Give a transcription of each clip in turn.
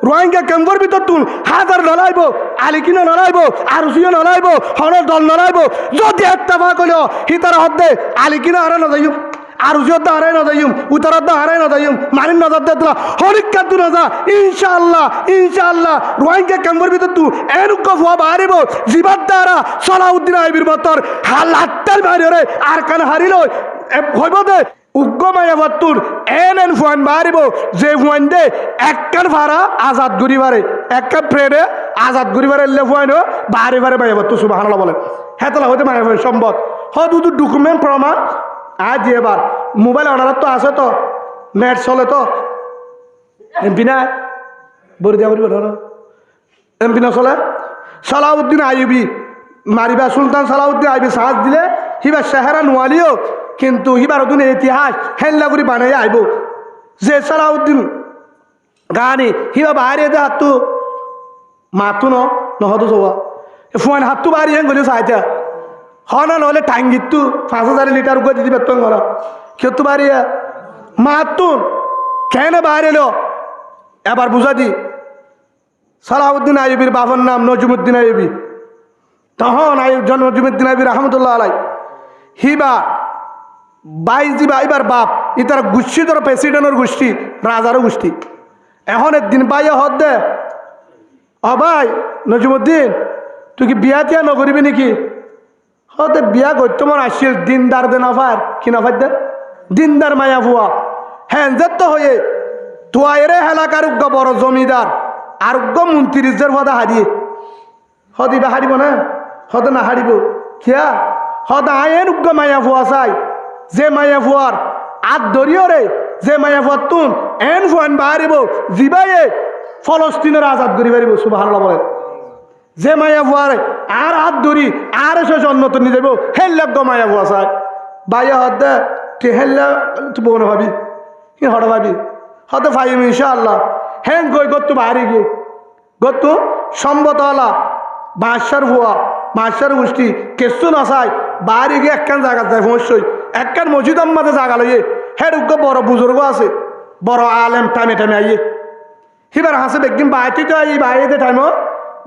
রোহিঙ্গা ক্যাম্পর ভিতর তুন হাজার নলাইব আলিকিনা নলাইব আরুসিও নলাইব হনের দল নলাইব যদি একটা করলেও হিতার হদ্দে আলিকিনা আরে নজাইম আরুসিও তো আরে নজাইম উত্তরত তো আরে নজাইম মারিন নজর দেতলা হরিকা তু নজা ইনশাআল্লাহ রোহিঙ্গা ক্যাম্পর ভিতর তু এনুক ফুয়া বাড়িব জিবাদ দ্বারা সালাউদ্দিন আইবির মতর হালাত্তার বাইরে আর কান হারিল হইব দে উগ্গমায়া বাত্তুর এন ফুয়ান বাড়িব যে ফুয়ান দে একখান ভাড়া আজাদ গরিবারে একখান প্রেরে আজাদ গরিবারে এলে ফুয়ান বাড়ি মায়া বাত্তু সুবহানাল্লাহ বলে হেতলা হইতে মায়া সম্পদ দুটো ডকুমেন্ট প্রমাণ আজ এবার মোবাইল অনার তো আছে তো নেট চলে তো এমপি না বলে দিয়া বলবে এমপি না চলে সালাউদ্দিন আইবি মারিবা সুলতান সালাউদ্দিন আইবি সাহায্য দিলে হিবার চেহারা নোয়ালিও কিন্তু হিবার নতুন ইতিহাস হেল্লা করে বানাই আইব যে সালাউদ্দিন গানি হিবা বাইরে দে হাতু মাতু নহতো চবা ফোন হাতু বাড়ি হেন গলি চাইতা হনা নহলে টাঙ্গিতু 5000 লিটার গো দিদি বেতন করা কেতু বাড়ি মাতুন কেন বাইরে লো এবার বুঝা দি সালাউদ্দিন আইবির বাবার নাম নজমুদ্দিন আইবি তখন নজমুদ্দিন আইবি রহমতুল্লাহ আলাই হিবা বাইশ দিবা এবার বাপ ইতার গোষ্ঠী ধরো প্রেসিডেন্টের গোষ্ঠী রাজারও গোষ্ঠী এখন দিন পাইয়া হদ দে ভাই নজমুদ্দিন তুই কি বিয়া তিয়া নকরিবি নাকি হতে বিয়া করতে মন আসছিল দিনদার দে নাফার কি নাফার দে দিনদার মায়া ভুয়া হ্যাঁ তো হয়ে তোয়ারে এলাকার উগ্গ বড় জমিদার আর উগ্গ মন্ত্রীদের পদা হারিয়ে হদিবা হারিব না হতে না হারিব কিয়া হদ আয়েন উগ্গ মায়া ভুয়া চাই যে মায়া ভুয়ার আত ধরিও রে যে মায়া ভুয়ার তুন এন ফুয়ান বাহারিব জিবাইয়ে ফলস্তিনের আজাদ করি পারিব সুবহানাল্লাহ বলেন যে মায়া ভুয়ার আর হাত ধরি আর এসে জন্নত নিয়ে যাব হেল্লাগ মায়া ভুয়া চাই বাইয়া হদ তুই হেল্লা তুই বোন ভাবি কি হট ভাবি হতে ফাইম ইনশাআল্লাহ হ্যাঁ গই গত্তু বাহারি গিয়ে গত্তু সম্বতলা বাঁশার ভুয়া বাঁশার গোষ্ঠী কেসু নসাই বাহারি গিয়ে একখান জায়গা যায় অবশ্যই একখান মসজিদ আম্মাতে জায়গা লইয়ে হ্যাঁ উগ্গ বড় বুজুর্গ আছে বড় আলেম টাইমে আইয়ে হিবার হাসে বেগিন বাইতে তো আই বাইরে টাইম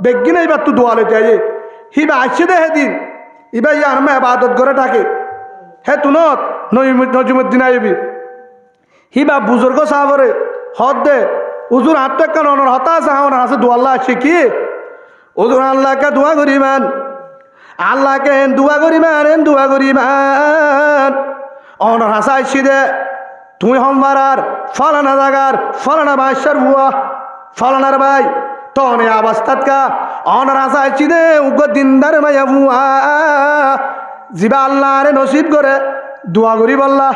বেগিন এইবার তো দোয়া লইতে আইয়ে হিবা আসছে দে সেদিন ইবা ইয়ার মা আবাদত করে থাকে হে তুনত নজমুদ্দিন আইবি হিবা বুজুর্গ সাহাবরে হদ দে উজুর হাত তো একটা অনর হতা আছে আমার হাসে দোয়াল্লা আসছে কি উজুর আল্লাহকে দোয়া করিমান আল্লাহকে দোয়া করিমান অনর হাসা আসছি দে তুই হমবার ফলানা জাগার ফলানা বাসার ভুয়া ফলানার ভাই তনে অবস্থাত কা অনর হাসা আসছি দে উগ্র দিনদার মায়া ভুয়া জিবা আল্লাহ রে নসিব করে দোয়া করি বললা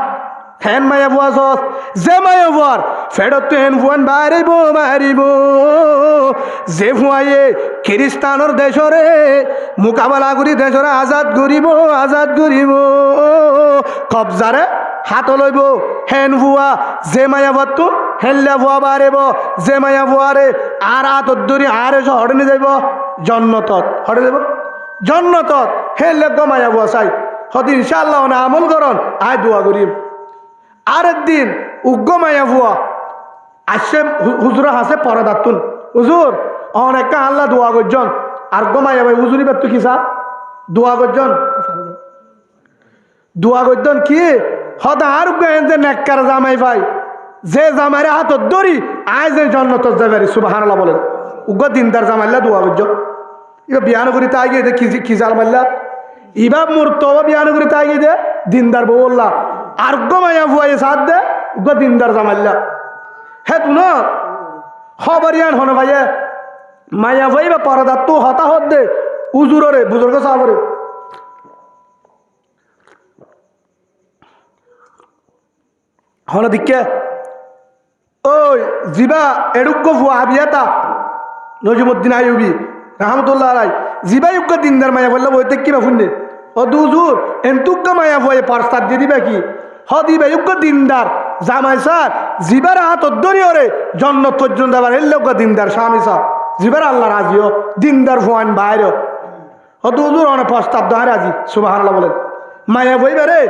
হেন মায়া ভুয়া সস যে মায়া ভুয়ার ফেরত হেন ভুয়ান মারিব যে ভুয়াইয়ে খ্রিস্টানোর দেশরে মোকাবেলা করি দেশরে আজাদ করিব কবজারে হাত লইব হেন ভুয়া যে মায়া ভুয়ার হেল্লা ভুয়া বাড়িব যে মায়া ভুয়ারে আর হাতত ধরি আর এসে হটে নিয়ে যাইব জন্নতত হটে যাব জন্নতত হেল্লা মায়া ভুয়া চাই হতে ইনশাআল্লাহ না আমল করন আয় দোয়া করিব আর একদিন উগ্র মায়া ভুয়া আসছে হুজুর হাসে পরাদাতুন হুজুর অনেক আল্লাহ দোয়া করজন আর গো মায়া ভাই হুজুরি বেতু কি সা দোয়া করজন কি হদা আর যে নেককার জামাই ভাই যে জামাইরে হাতত ধরি আয় যে জন্নত যাবে সুবহানাল্লাহ বলেন উগ্র দিনদার জামাইল্লা দোয়া করজন ইবা বিয়ান করি তাই গিয়ে কি জাল মাল্লা ইবা মূর্ত বিয়ান করি তাই গিয়ে দিনদার বউল্লা আর গো মায়া ভুয়াই সাথ দে গো দিনদার জামাল্লা হে তু না খবরিয়ান হন ভাইয়া মায়া ভাই বা পরদা তো হতাহত দে উজুরে বুজুর্গ সাহাবরে হন দিকে ওই জিবা এডুগ্গ ভুয়া আবিয়াতা নজমুদ্দিন আইবি রহমতুল্লাহ আলাই জিবাই উগ্গ দিনদার মায়া বললো বইতে কিবা শুনলে ও দুজুর এন্তুগ্গ মায়া ভুয়ে প্রস্তাব দিয়ে দিবে কি হদিবে উগ্গ দিনদার জামাই স্যার জিবার হাত ধরি ওরে জন্নত পর্যন্ত আবার এলে উগ্গ দিনদার স্বামী স্যার জিবার আল্লাহ রাজিও দিনদার ফুয়ান বাইরে হত হুজুর অনেক প্রস্তাব দেয় রাজি সুবহানাল্লাহ বলেন মায়া বই বেড়ে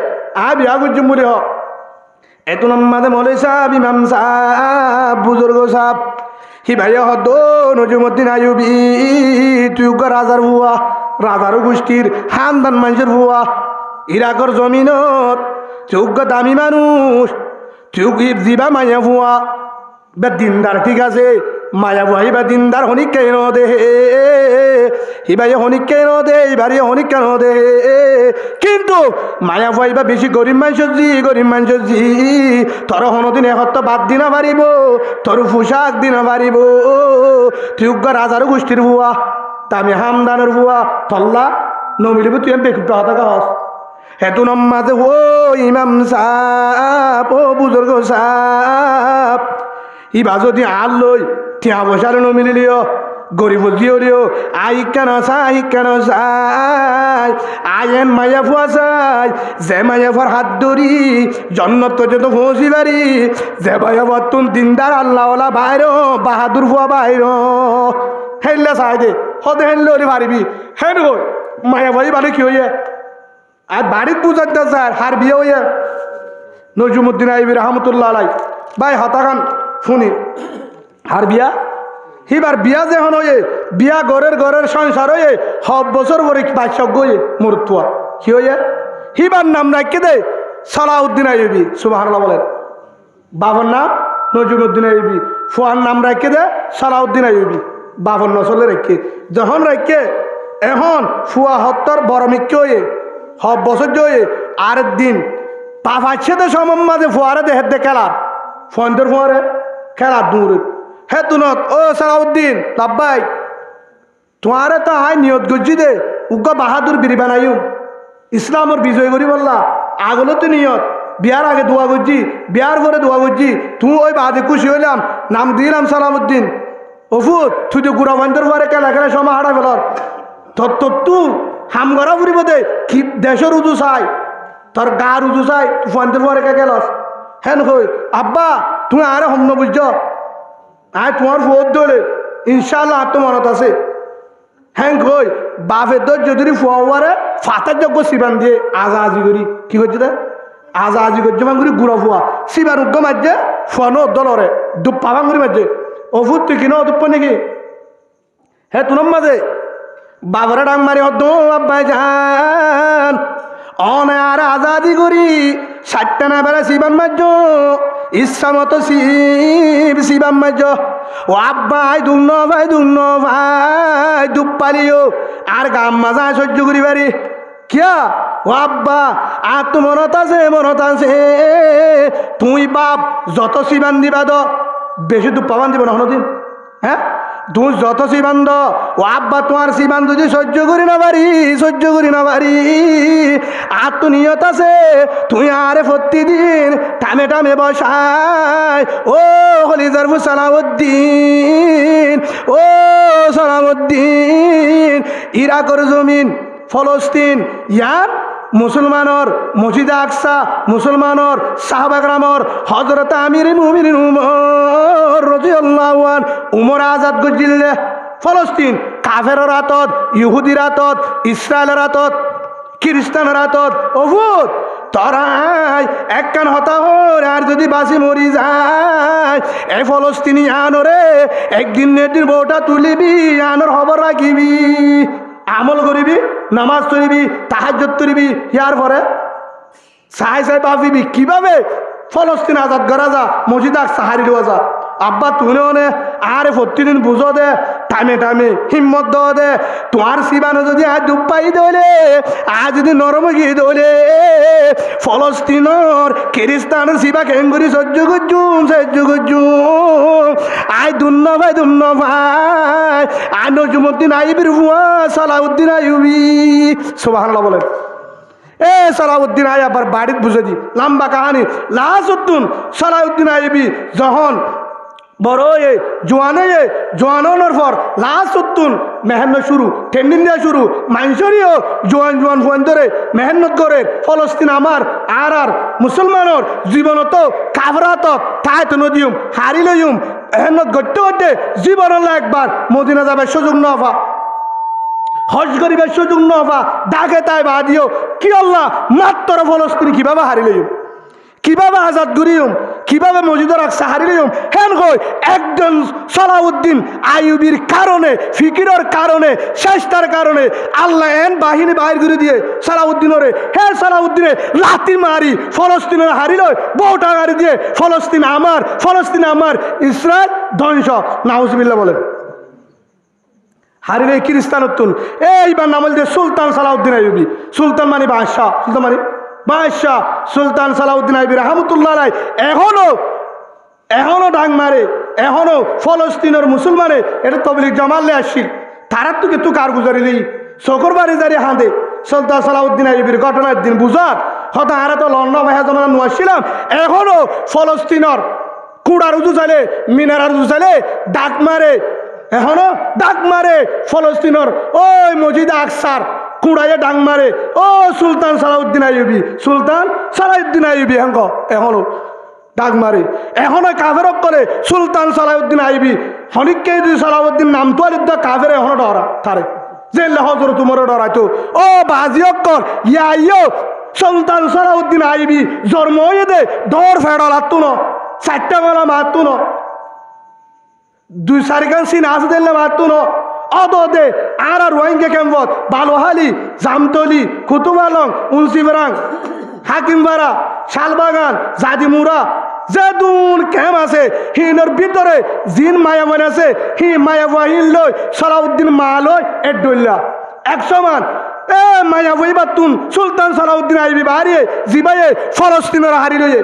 বিয়া গুজুমুরি হ এত নম্মাদে মলে সাহেব ইমাম সাহেব বুজুর্গ সাহেব হি ভাইয়া হদ নজরুদ্দিন আইয়ুবী তুই রাজার ভুয়া রাজারও গোষ্ঠীর খানদান মানুষের ভুয়া ইরাকর জমিনত তুই দামি মানুষ তুই জিবা মাইয়া ভুয়া বে দিনদার ঠিক আছে মায়া ভাই বা দিনদার হনিক কেন দে হিবাই হনিক কেন দে এবারে হনিক কেন দে কিন্তু মায়া ভাই বা বেশি গরিব মানুষ জি তোর হনদিন এহত্ত বাদ দিনা পারিব তোর পোশাক দিনা পারিব তুই রাজার গোষ্ঠীর ভুয়া তামি হামদানের ভুয়া তল্লা নমিলিব তুই বেকুব হতা কাহস হেতু নম্মাজে ও ইমাম সাপ ও বুজুর্গ সাপ ইবা যদি আর লই টিয়া বসার নমিলিও গরিব জিও আই কেন চাই আইন মায়া ফুয়া চাই যে মায়া ফুয়ার হাত ধরি জন্নত যত পৌঁছি বাড়ি যে মায়া ফুয়ার তুন দিনদার আল্লাহওয়ালা বাইর বাহাদুর ফুয়া বাইর হেললে চাই দে হতে হেললে ওরে পারিবি হেন গো মায়া ভাই বাড়ি কি হইয়া আর বাড়ির বুঝাতে স্যার হার বিয়ে হইয়া নজরুদ্দিন আইয়ুবী রহমতুল্লাহ আলাই ভাই হতাকান শুনি হার বিয়া হিবার বিয়া যেখন হয়ে বিয়া ঘরের সংসার হয়ে সব বছর পরে বাচ্চা গয়ে মরতুয়া কি হয়ে হিবার নাম রাখকে দে সালাউদ্দিন আইয়ুবী সুবহানাল্লাহ বলেন বাবার নাম নজরুদ্দিন আইয়ুবী ফুয়ার নাম রাখকে দে সালাউদ্দিন আইয়ুবী বাবার নসলে রেখে যখন রেখে এখন ফুয়া হত্তর বড় মিক্কে হয়ে সব বছর জয়ে আর দিন পা পাচ্ছে তো সমম মাঝে ফুয়ারে দেহের দে খেলার ফোনদের ফুয়ারে খেলার দূরে হে তুনত ও সালাউদ্দিন লাব্বাই তোমারে তো আয় নিয়ত গজ্জি দে উগ্র বাহাদুর বিরি বানাইও ইসলামর বিজয় করি বললা আগলো তো নিয়ত বিয়ার আগে দোয়া গজ্জি বিয়ার পরে দোয়া গজ্জি তুমি ওই বাদে খুশি হইলাম নাম দিলাম সালাউদ্দিন অফুত তুই তো গুড়া বন্ধের পরে খেলা সময় হারা ফেলর তু হাম গড়া ফুরিব দে কি দেশের উজু চাই তোর গার উজু চাই তুই ফোনদের পরে কে গেলস হেন হই আব্বা তুমি আরে হম বুঝছ আয় তোমার ফোর দলে ইনশাল্লাহ আত্মমনত আছে হ্যাঁ কই বাপের দর যদি ফুয়ারে ফাতার যোগ্য সিবান দিয়ে আজি করি কি করছে দে আজি করছে ভাঙুরি গুড়া ফুয়া সিবান উগ্র মারছে ফুয়ানো দলরে দুপ্পা ভাঙুরি মারছে অফুর তুই কিনো দুপ্প নাকি হ্যাঁ তুনম মাঝে বাবরা ডাং মারি হদ আব্বাই যান অনে আর আজাদি করি 60টা না বেড়া সিবান মারছ ইচ্ছা মতো শিবাম মার্য ও আব্বাই দুন্ন ভাই দুপ পালিও আর গাম মাজা সহ্য করি বাড়ি কিয়া ও আব্বা আর তো মনত আছে তুই বাপ যত শিবান দিবা দ বেশি দুপ পাবান দিব না কোনোদিন হ্যাঁ তুই যত শিবান দ ও আব্বা তোমার শিবান যদি সহ্য করি না পারি আর তো নিয়ত আছে তুই আরে প্রতিদিন টামে বসায় ও হলিজারফু সালাউদ্দিন ইরাকর জমিন ফলস্তিন ইয়ার মুসলমানর মসজিদ আকসা মুসলমানর সাহাবাকরামর হজরত আমির মুমিনিন উমর রাদিয়াল্লাহু আনহু উমর আজাদ গজিল্লে ফলস্তিন কাফেরের হাতত ইহুদির হাতত ইসরায়েলের হাতত খ্রিস্টানের হাতত অভূত তরাই একখান হতা হর আর যদি বাসি মরি যায় এই ফলস্তিনি আনরে একদিন নেটির বউটা তুলিবি আনর খবর রাখিবি আমল করিবি নামাজ পড়িবি তাহাজ্জুদ করিবি ইয়ার পরে চাই পাবিবি কিভাবে ফলস্তিন আজাদ করা যা মসজিদ আকসা হারিয়ে দেওয়া যা আব্বা তুনে অনে আরে প্রতিদিন বুঝো দে টামে হিম্মত দেওয়া দে তোমার শিবানো যদি আজ ডুব পাই দলে আজ যদি নরম গিয়ে দলে ফলস্তিনর খ্রিস্টানের শিবা কেঙ্গুরি সহ্য করছুম আই দুন্ন ভাই আই নজরুদ্দিন আইয়ুবীর ভুয়া সালাউদ্দিন আইয়ুবী সুবহানাল্লাহ বলেন এ সালাউদ্দিন আই আবার বাড়িতে বুঝে দি লম্বা কাহানি লাসুদ্দিন সালাউদ্দিন আইয়ুবী যখন বড় জোয়ানোর পর লাসুদ্দিন মেহনত শুরু ট্রেনিং দেওয়া শুরু মাইনসরিও জোয়ান ফুয়ান ধরে মেহনত করে ফলস্তিন আমার আর মুসলমানের জীবনত কাবরাত তাইত নদীম হারি লইম মেহনত করতে জীবন একবার মদিনা যাবে সুযোগ নফা হজ করিবার সুযোগ নফা দাগে তাই বা দিও কি আল্লাহ মাত্র ফলস্তিন কিভাবে হারি লইম কিভাবে আজাদ করিম কিভাবে মসজিদে রাখছে হারিলাম হেন কই একজন সালাউদ্দিন আইয়ুবীর কারণে ফিকিরের কারণে চেষ্টার কারণে আল্লাহ এন বাহিনী বাহির করে দিয়ে সালাউদ্দিনরে হে সালাউদ্দিনে লাথি মারি ফলস্তিনের হারিল বউটা গাড়ি দিয়ে ফলস্তিন আমার ইসরায়েল ধ্বংস নাউজুবিল্লাহ বলেন হারিলে খ্রিস্টানোত্তন এইবার নাম দিয়ে সুলতান সালাউদ্দিন আইয়ুবী সুলতান মানে বাদশাহ সুলতান মানে বাদশাহ সুলতান সালাউদ্দিন আইয়ুবী রহমতুল্লাহ আলাইহি এখনো ডাং মারে এখনো ফলস্তিনের মুসলমানে এটা তবলিগ জামালে আসছিল তারার তোকে তো কার গুজারিলি চকর বাড়ি দাঁড়িয়ে হাঁদে সুলতান সালাউদ্দিন আইয়ুবীর ঘটনার দিন বুঝাত হয়তো আরা তো লন্ডন ভাইয়া জমানা নোয়াছিলাম এখনো ফলস্তিনের কুড়ার উজু চাইলে মিনারার উজু চাইলে ডাক মারে এখনো ডাক মারে ফলস্তিনের ওই মসজিদ আকসার কুড়াইয়ে ডাক মারে ও সুলতান সালাউদ্দিন আইয়ুবী হেঙ্গ এখনো ডাক মারে এখনো কাফের করে সুলতান সালাউদ্দিন আইয়ুবী হনিককে যদি সালাউদ্দিন নাম তো আলিদ্দা কাফের এখনো ডরা তারে যে হজর তোমার ডরাইতো ও বাজি অক্কর ইয়ো সুলতান সালাউদ্দিন আইয়ুবী জন্ম হয়ে দে ডর ফেড়া লাগতো না চারটা মেলা মারতো না দুই চারিখান সিন আস দিলে মারতো না অদে আর রোহিঙ্গা ক্যাম্পত বালোহালি জামতলি কুতুবালং উলসিবরাং হাকিমবাড়া শালবাগান জাদিমুরা যে দুন ক্যাম্প আছে হিনের ভিতরে জিন মায়াবান আছে হি মায়াবাহিন লই সালাউদ্দিন মা লই এড্ডল্লা 100 মান এ মায়াবই বাতুন সুলতান সালাউদ্দিন আইয়ুবী বাড়িয়ে জিবাইয়ে ফলস্তিনের হারি লইয়ে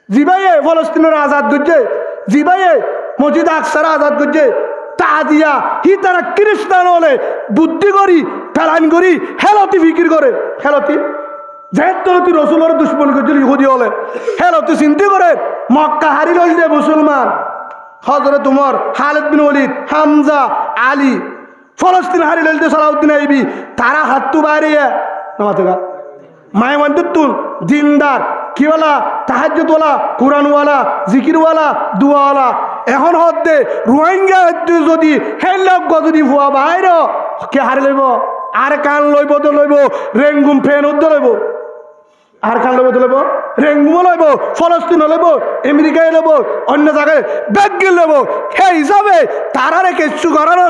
জিবাইয়ে ফলস্তিনের আজাদ করছে জিবাইয়ে মসজিদ আকসার আজাদ করছে তা দিয়া হি তারা খ্রিস্টান হলে বুদ্ধি করি ফেলাইন করি হেলতি ফিকির করে হেলতি যেহেতু তুই রসুলের দুশ্মন করছিল ইহুদি হলে হেলতি চিন্তা করে মক্কা হারি লইছে মুসলমান হজরত তোমার খালিদ বিন ওয়ালিদ হামজা আলী ফলস্তিন হারি লইতে সালাউদ্দিন আইয়ুবী তারা হাতু বাড়িয়ে নামাতেগা মায়মান্তুন দিনদার কিওয়ালা তাহাজ্জুদওয়ালা কুরআনওয়ালা জিকিরওয়ালা দুয়াওয়ালা এখন হতে রোহিঙ্গা যদি হেলক যদি ভুয়া বাইর কে হারি লইব আর কান লইব তো লইব রেঙ্গুম ফেন উদ্দ লইব আর কান লইব তো লইব রেঙ্গুমও লইব ফলস্তিন লইব আমেরিকায় লইব অন্য জায়গায় ব্যাগিল লইব সেই হিসাবে তারারে কিছু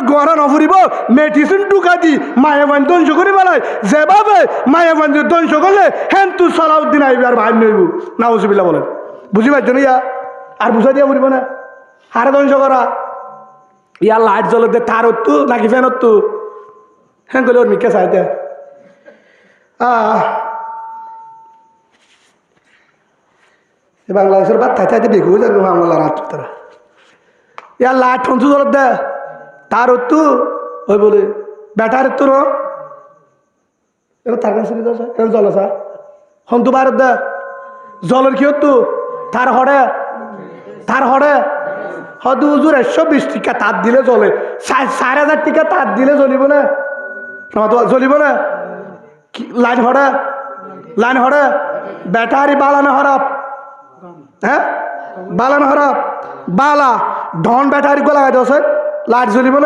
গড়া নফুরিব মেডিসিন টুকা দি মায়াবান ধ্বংস করে পেলায় যেভাবে মায়াবান ধ্বংস করলে হেন তু সালাউদ্দিন আইয়ুবী আর ভাই নইব নাউজুবিল্লাহ বলেন বুঝি পারছো না ইয়া আর বুঝাই দিয়া ফুরিব না হারে ধ্বংস করা ইয়ার লাইট জ্বলে দে তার হতো নাকি ফ্যান হতো হ্যাঁ গেলে ওর মিকে চাইতে বাংলাদেশের বাদ থাই থাইতে বেগুও যাবে বাংলা রাত তারা ইয়ার লাইট ঠনসু জ্বলে দে তার হতো ওই বলে ব্যাটার হতো না এটা তার কাছে এটা জল আছে হন্তু বাইর দে জলের কি হতো তার হরে হয়তো হুজুর 120 টাকা তার দিলে জ্বলে 4000 টাকা তার দিলে জ্বলিব না জ্বলিব না লাইন হরে ব্যাটারি বালানো হরপ হ্যাঁ বালানো হরপ বালা ধন ব্যাটারি গো লাগাই দোষ লাইট জ্বলিব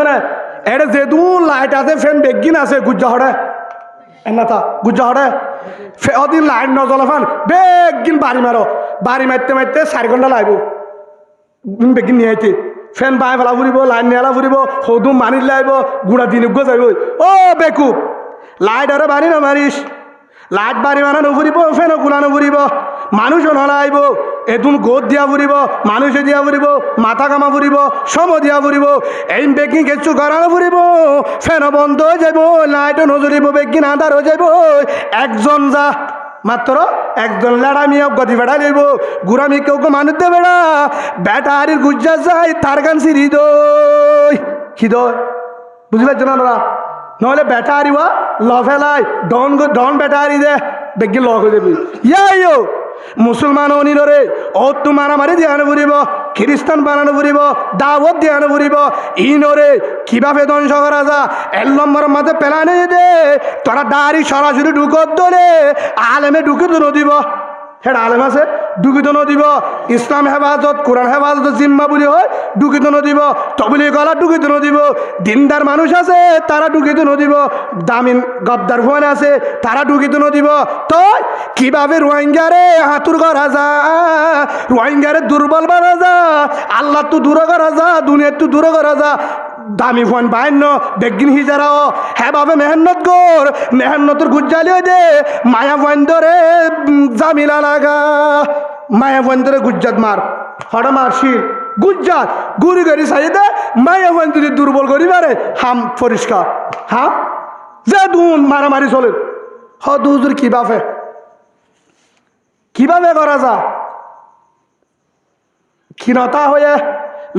না এটা যেহেতু লাইট আছে ফ্যান বেগিন আছে গুজ্জা হরে এনাথা গুজ্জা হরে অদিন লাইট নজলে ফান বেগিন বাড়ি মারতে 4 ঘন্টা লাগব বেগিন নিয়ে আইতে ফ্যান বাই ফেলা ফুরিব লাইন নিয়ে ফুরিব সদু মানির লাইব গুড়া দিন যাইব ও বেকুব লাইট আরে বাড়ি না মারিস লাইট বাড়ি মারা নুফুরিব ফ্যানও গুলা নুফুরিব মানুষও নলাইব এদুন গোদ দিয়া ফুরিব মানুষে দিয়া ফুরিব মাথা কামা ফুরিব সম দিয়া ফুরিব এই বেগিন কিছু গড়ানো ফুরিব ফ্যানও বন্ধ হয়ে যাব লাইটও নজরিব বেগিন আন্ধার হয়ে যাব একজন যা মাত্র একজন লাড়ামিয়া গতি বেড়া লইব গুড়ামি কেউ মানুষ দে বেড়া ব্যাটারির গুজ্জা যায় তার গান সিরি দই কি দই বুঝতে পারছো না ওরা নহলে ব্যাটারি ওয়া লফেলাই ডন ব্যাটারি দে বেগি লগ হয়ে যাবি ইয়ো মুসলমান অনিরে অত মারামারি দিয়ে আনো ফুরিব খ্রিস্টান বানানো ফুরিব দাওয়াত দিয়ে আনো ফুরিব ইনরে কিভাবে ধ্বংস করা যা 1 নম্বর মাঝে পেলানে দে তোরা দাড়ি সরাসরি ঢুকত দলে আলেমে ঢুকে তো নদীব হেড আলেম আছে ঢুকিত নদিব ইসলাম হেফাজত কোরআন হেফাজত জিম্মা বুলি হয় ঢুকিত নদিব তবলি গলা ঢুকিত নদিব দিনদার মানুষ আছে তারা ঢুকিত নদিব দামিন গদ্দার ফোন আছে তারা ঢুকিত নদিব তো কিভাবে রোহিঙ্গারে হাতুর করা যা রোহিঙ্গারে দুর্বল বানা যা আল্লাহ তো দূর করা যা দুনিয়ার তো দূর করা যা দামি ফোন বাহান্য বেগিন হিজারাও হেভাবে মেহনত কর মেহনতর গুজ্জালি দে মায়া ফোন ধরে জামিলা লাগা মায়া ফোন ধরে গুজ্জাত মার হঠাৎ মারশিল গুজ্জাত গুড়ি গড়ি চাই দে মায়া ফোন যদি দুর্বল করি পারে হাম পরিষ্কার হ্যাঁ যে দুন মারামারি চলে হ দুজুর কিভাবে করা যা ক্ষীণতা হয়ে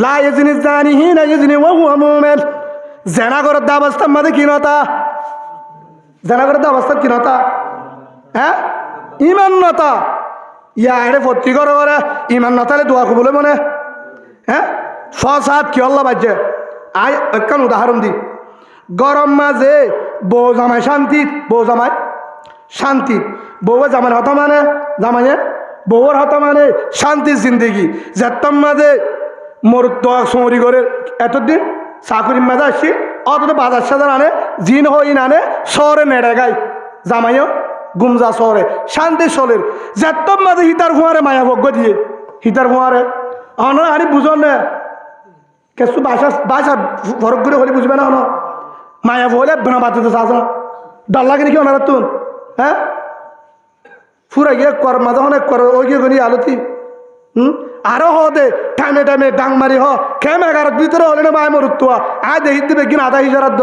লা ইয়াজনি জানি হিনা ইয়াজনি ওয়া হুয়া মুমিন জেনা করার অবস্থার মধ্যে ক্ষীণতা জেনা করার অবস্থার ক্ষীণতা হ্যাঁ ইমানতা ইয়া এড়ে ভর্তি করে ইমান নতালে দোয়া কবলে মনে হ্যাঁ ফসাদ কি আল্লাহ বাজে আয় একখান উদাহরণ দি গরম মাঝে বউ জামাই শান্তি বউ জামাই শান্তি বউ জামাই হতা মানে জামাইয়ে বউর হতা মানে শান্তির জিন্দগি যেতাম মাঝে মোর দোয়া সৌরি করে এতদিন চাকরির মাঝে আসছি অত বাজার সাজার আনে জিন হই নানে শহরে নেড়ে গাই জামাইও গুমজা শহরে শান্তি চলের যেতাম মাঝে হিতার ফুয়ারে মায়া ভোগ্য দিয়ে হিতার ফুয়ারে অন আনি বুঝন না কিছু বাসা ফরক করে হলে বুঝবে না মায়া বলে বেনা বাতিতে চাষ ডাল লাগে নাকি ওনারা তুন হ্যাঁ ফুরা গিয়ে কর মাঝে অনেক কর ওই গিয়ে গনি আলতি আরো হ দে টাইমে টাইমে ডাং মারি হ খেম 11 ভিতরে হলে না মায় মরুত্তুয়া আয় দেখি দিবে কিনা আধা হিজারাত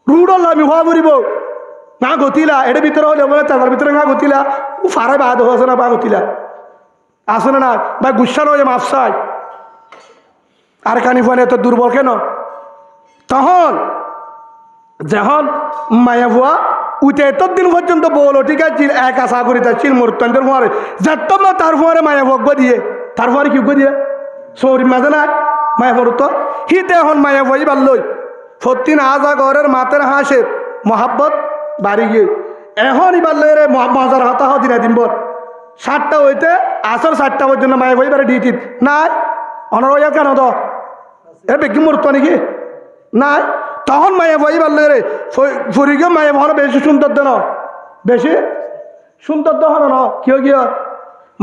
রুড আমি হওয়া মরিব না গতিলা এটা ভিতরে হলে বলে তার ভিতরে না গতিলা ও ফারাই বাদ হচ্ছে না বা গতিলা আসলে না ভাই গুসা নয় মাফসাই আর কানি ফোন এত দুর্বল কেন তখন যখন মায়া ভুয়া উঠে এতদিন পর্যন্ত বলো ঠিক আছে এক আশা করি তার চিল মূর্তন্তের ফোয়ারে যাতম তার ফোয়ারে মায়া ভোগ্য দিয়ে তার ফোয়ারে কি দিয়ে সৌরি মাঝে না মায়া ভরত হিতে এখন মায়া ভই বাল্লই ফতিন আজা ঘরের মাতের হাসের মহাব্বত বাড়ি গিয়ে এখনই বাল্লে রে মজার হতা দিনা দিন বর 7টা হইতে আসর 7টা পর্যন্ত মায়া ভই বারে ডিউটি নাই অনার ওয়া কেন তো এ বেগি মূর্ত নাকি নাই তখন মায়া ভই বাল্লে রে ফুরি গিয়ে মায়া ভর বেশি সুন্দর দেন বেশি সুন্দর দহন ন কিয় গিয়ে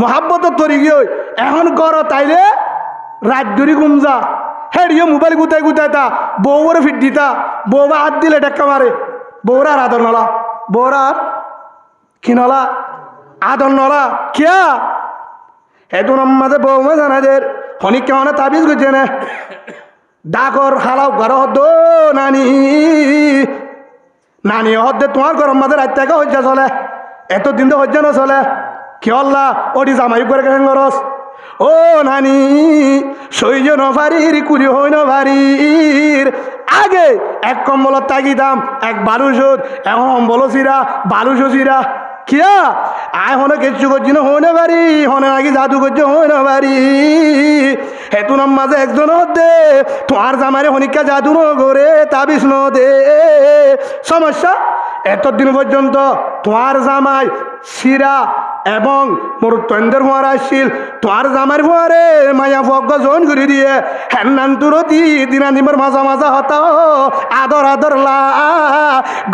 মহাব্বত তরি গিয়ে এখন গড় তাইলে রাত ধরি গুমজা হেডিও মোবাইল গুতাই তা বউরে ফিট দিতা বউবা হাত দিলে টেক্কা মারে বউরা আর আদর নলা বউরা আর কি নলা আদর নলা কিয়া হেতু মাঝে বউ মা জানাদের হনি কেমন তাবিজ গুজে না ডাকর খালাও ঘর হদ নানি নানি হদ্দে তোমার গরম মাঝে রাত থেকে হজ্জা চলে এতদিন তো হজ্জা না চলে কি আল্লাহ ওটি জামাই করে গেছেন গরস ও নানি সইজ নভারির কুড়ি হই নভারির আগে এক কম্বল তাগিদাম এক বালুসুদ এখন অম্বল চিরা বালুসো চিরা কিয়া আয় হনে কিছু করছি না হইনে পারি হনে নাকি জাদু করছে হইনে পারি হেতু নাম মাঝে একজন দে তোমার জামারে হনিকা জাদু ন করে তাবিজ ন দে সমস্যা এতদিন পর্যন্ত তোমার জামাই শিরা এবং মোর তন্দের ফুয়ার আসছিল তোমার জামার ফুয়ারে মায়া ভগ্য জোন করে দিয়ে হেন্নান তুরতি দিনা নিমর মাজা মাজা হতা আদর আদর লা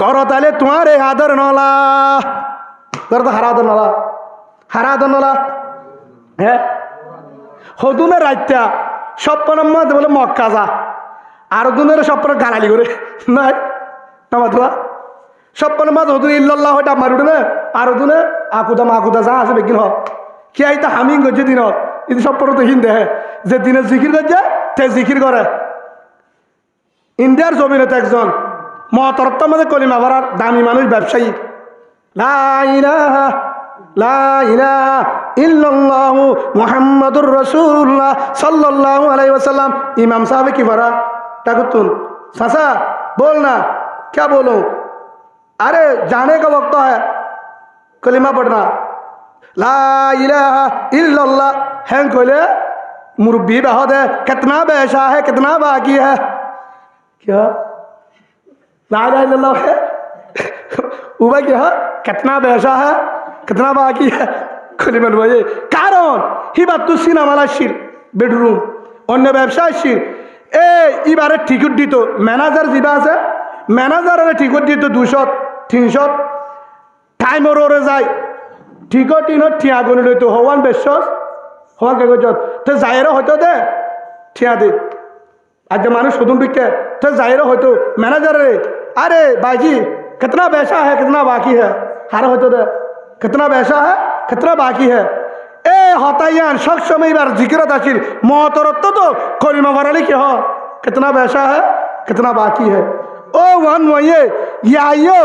গরতালে তোমারে আদর নলা তোর তো হারা আদর নলা হ্যাঁ হদুনে রাইতা সপ্পনের মধ্যে বলে মক্কা যা আর দুনের সপ্পনের গালালি করে নাই না সপ্পনের মাঝে হদুন ইল্লাল্লাহ হইটা মারি উঠে না আর দুনে আকুদা যা আছে বেগিন হ কি আইতা হামিং করছে দিনত কিন্তু সপ্পন তো হিন দেহে যে দিনে জিকির করছে তে জিকির করে ইন্ডিয়ার জমিনে একজন মহতরত্ব মধ্যে কলিমা ভরার দামি মানুষ ব্যবসায়ী লা ইলাহা ইল্লাল্লাহু মুহাম্মাদুর রাসূলুল্লাহ সাল্লাল্লাহু আলাইহি ওয়াসাল্লাম ইমাম সাহেব কি ভরা তাকুতুন চাচা बोल ना क्या बोलूं अरे जाने का वक्त है कलिमा पढ़ना ला इलाहा इल्लल्लाह है कोले मुरब्बी बहुत है कितना बैशा है कितना बाकी है क्या ला इलाहा इल्लल्लाह है ऊबा क्या कितना बैशा है कितना बाकी है কলিমান ভাই কারণ হিবার তো সিনেমা আসছিল বেডরুম অন্য ব্যবসা আসছিল এবারে টিকিট দিত ম্যানেজার যিবা আছে ম্যানেজারের টিকিট দিত 200-300 টাইমর ওরে যায় টিকট ইনত ঠিয়া গুনি লইতো হওয়ান বেশস হওয়ান কাগজত তো যাইরে হয়তো দে ঠিয়া দে आज मानुष सुधुम बिके तो जाहिर हो तो मैनेजर रे अरे बाजी कितना पैसा है कितना बाकी है हारा हो तो दे कितना पैसा है कितना बाकी है ए हतायान शख्स समय बार जिक्र दाचिल मोहतरत तो कलिमा वराली के हो कितना पैसा है कितना बाकी है ओ वन वये यायो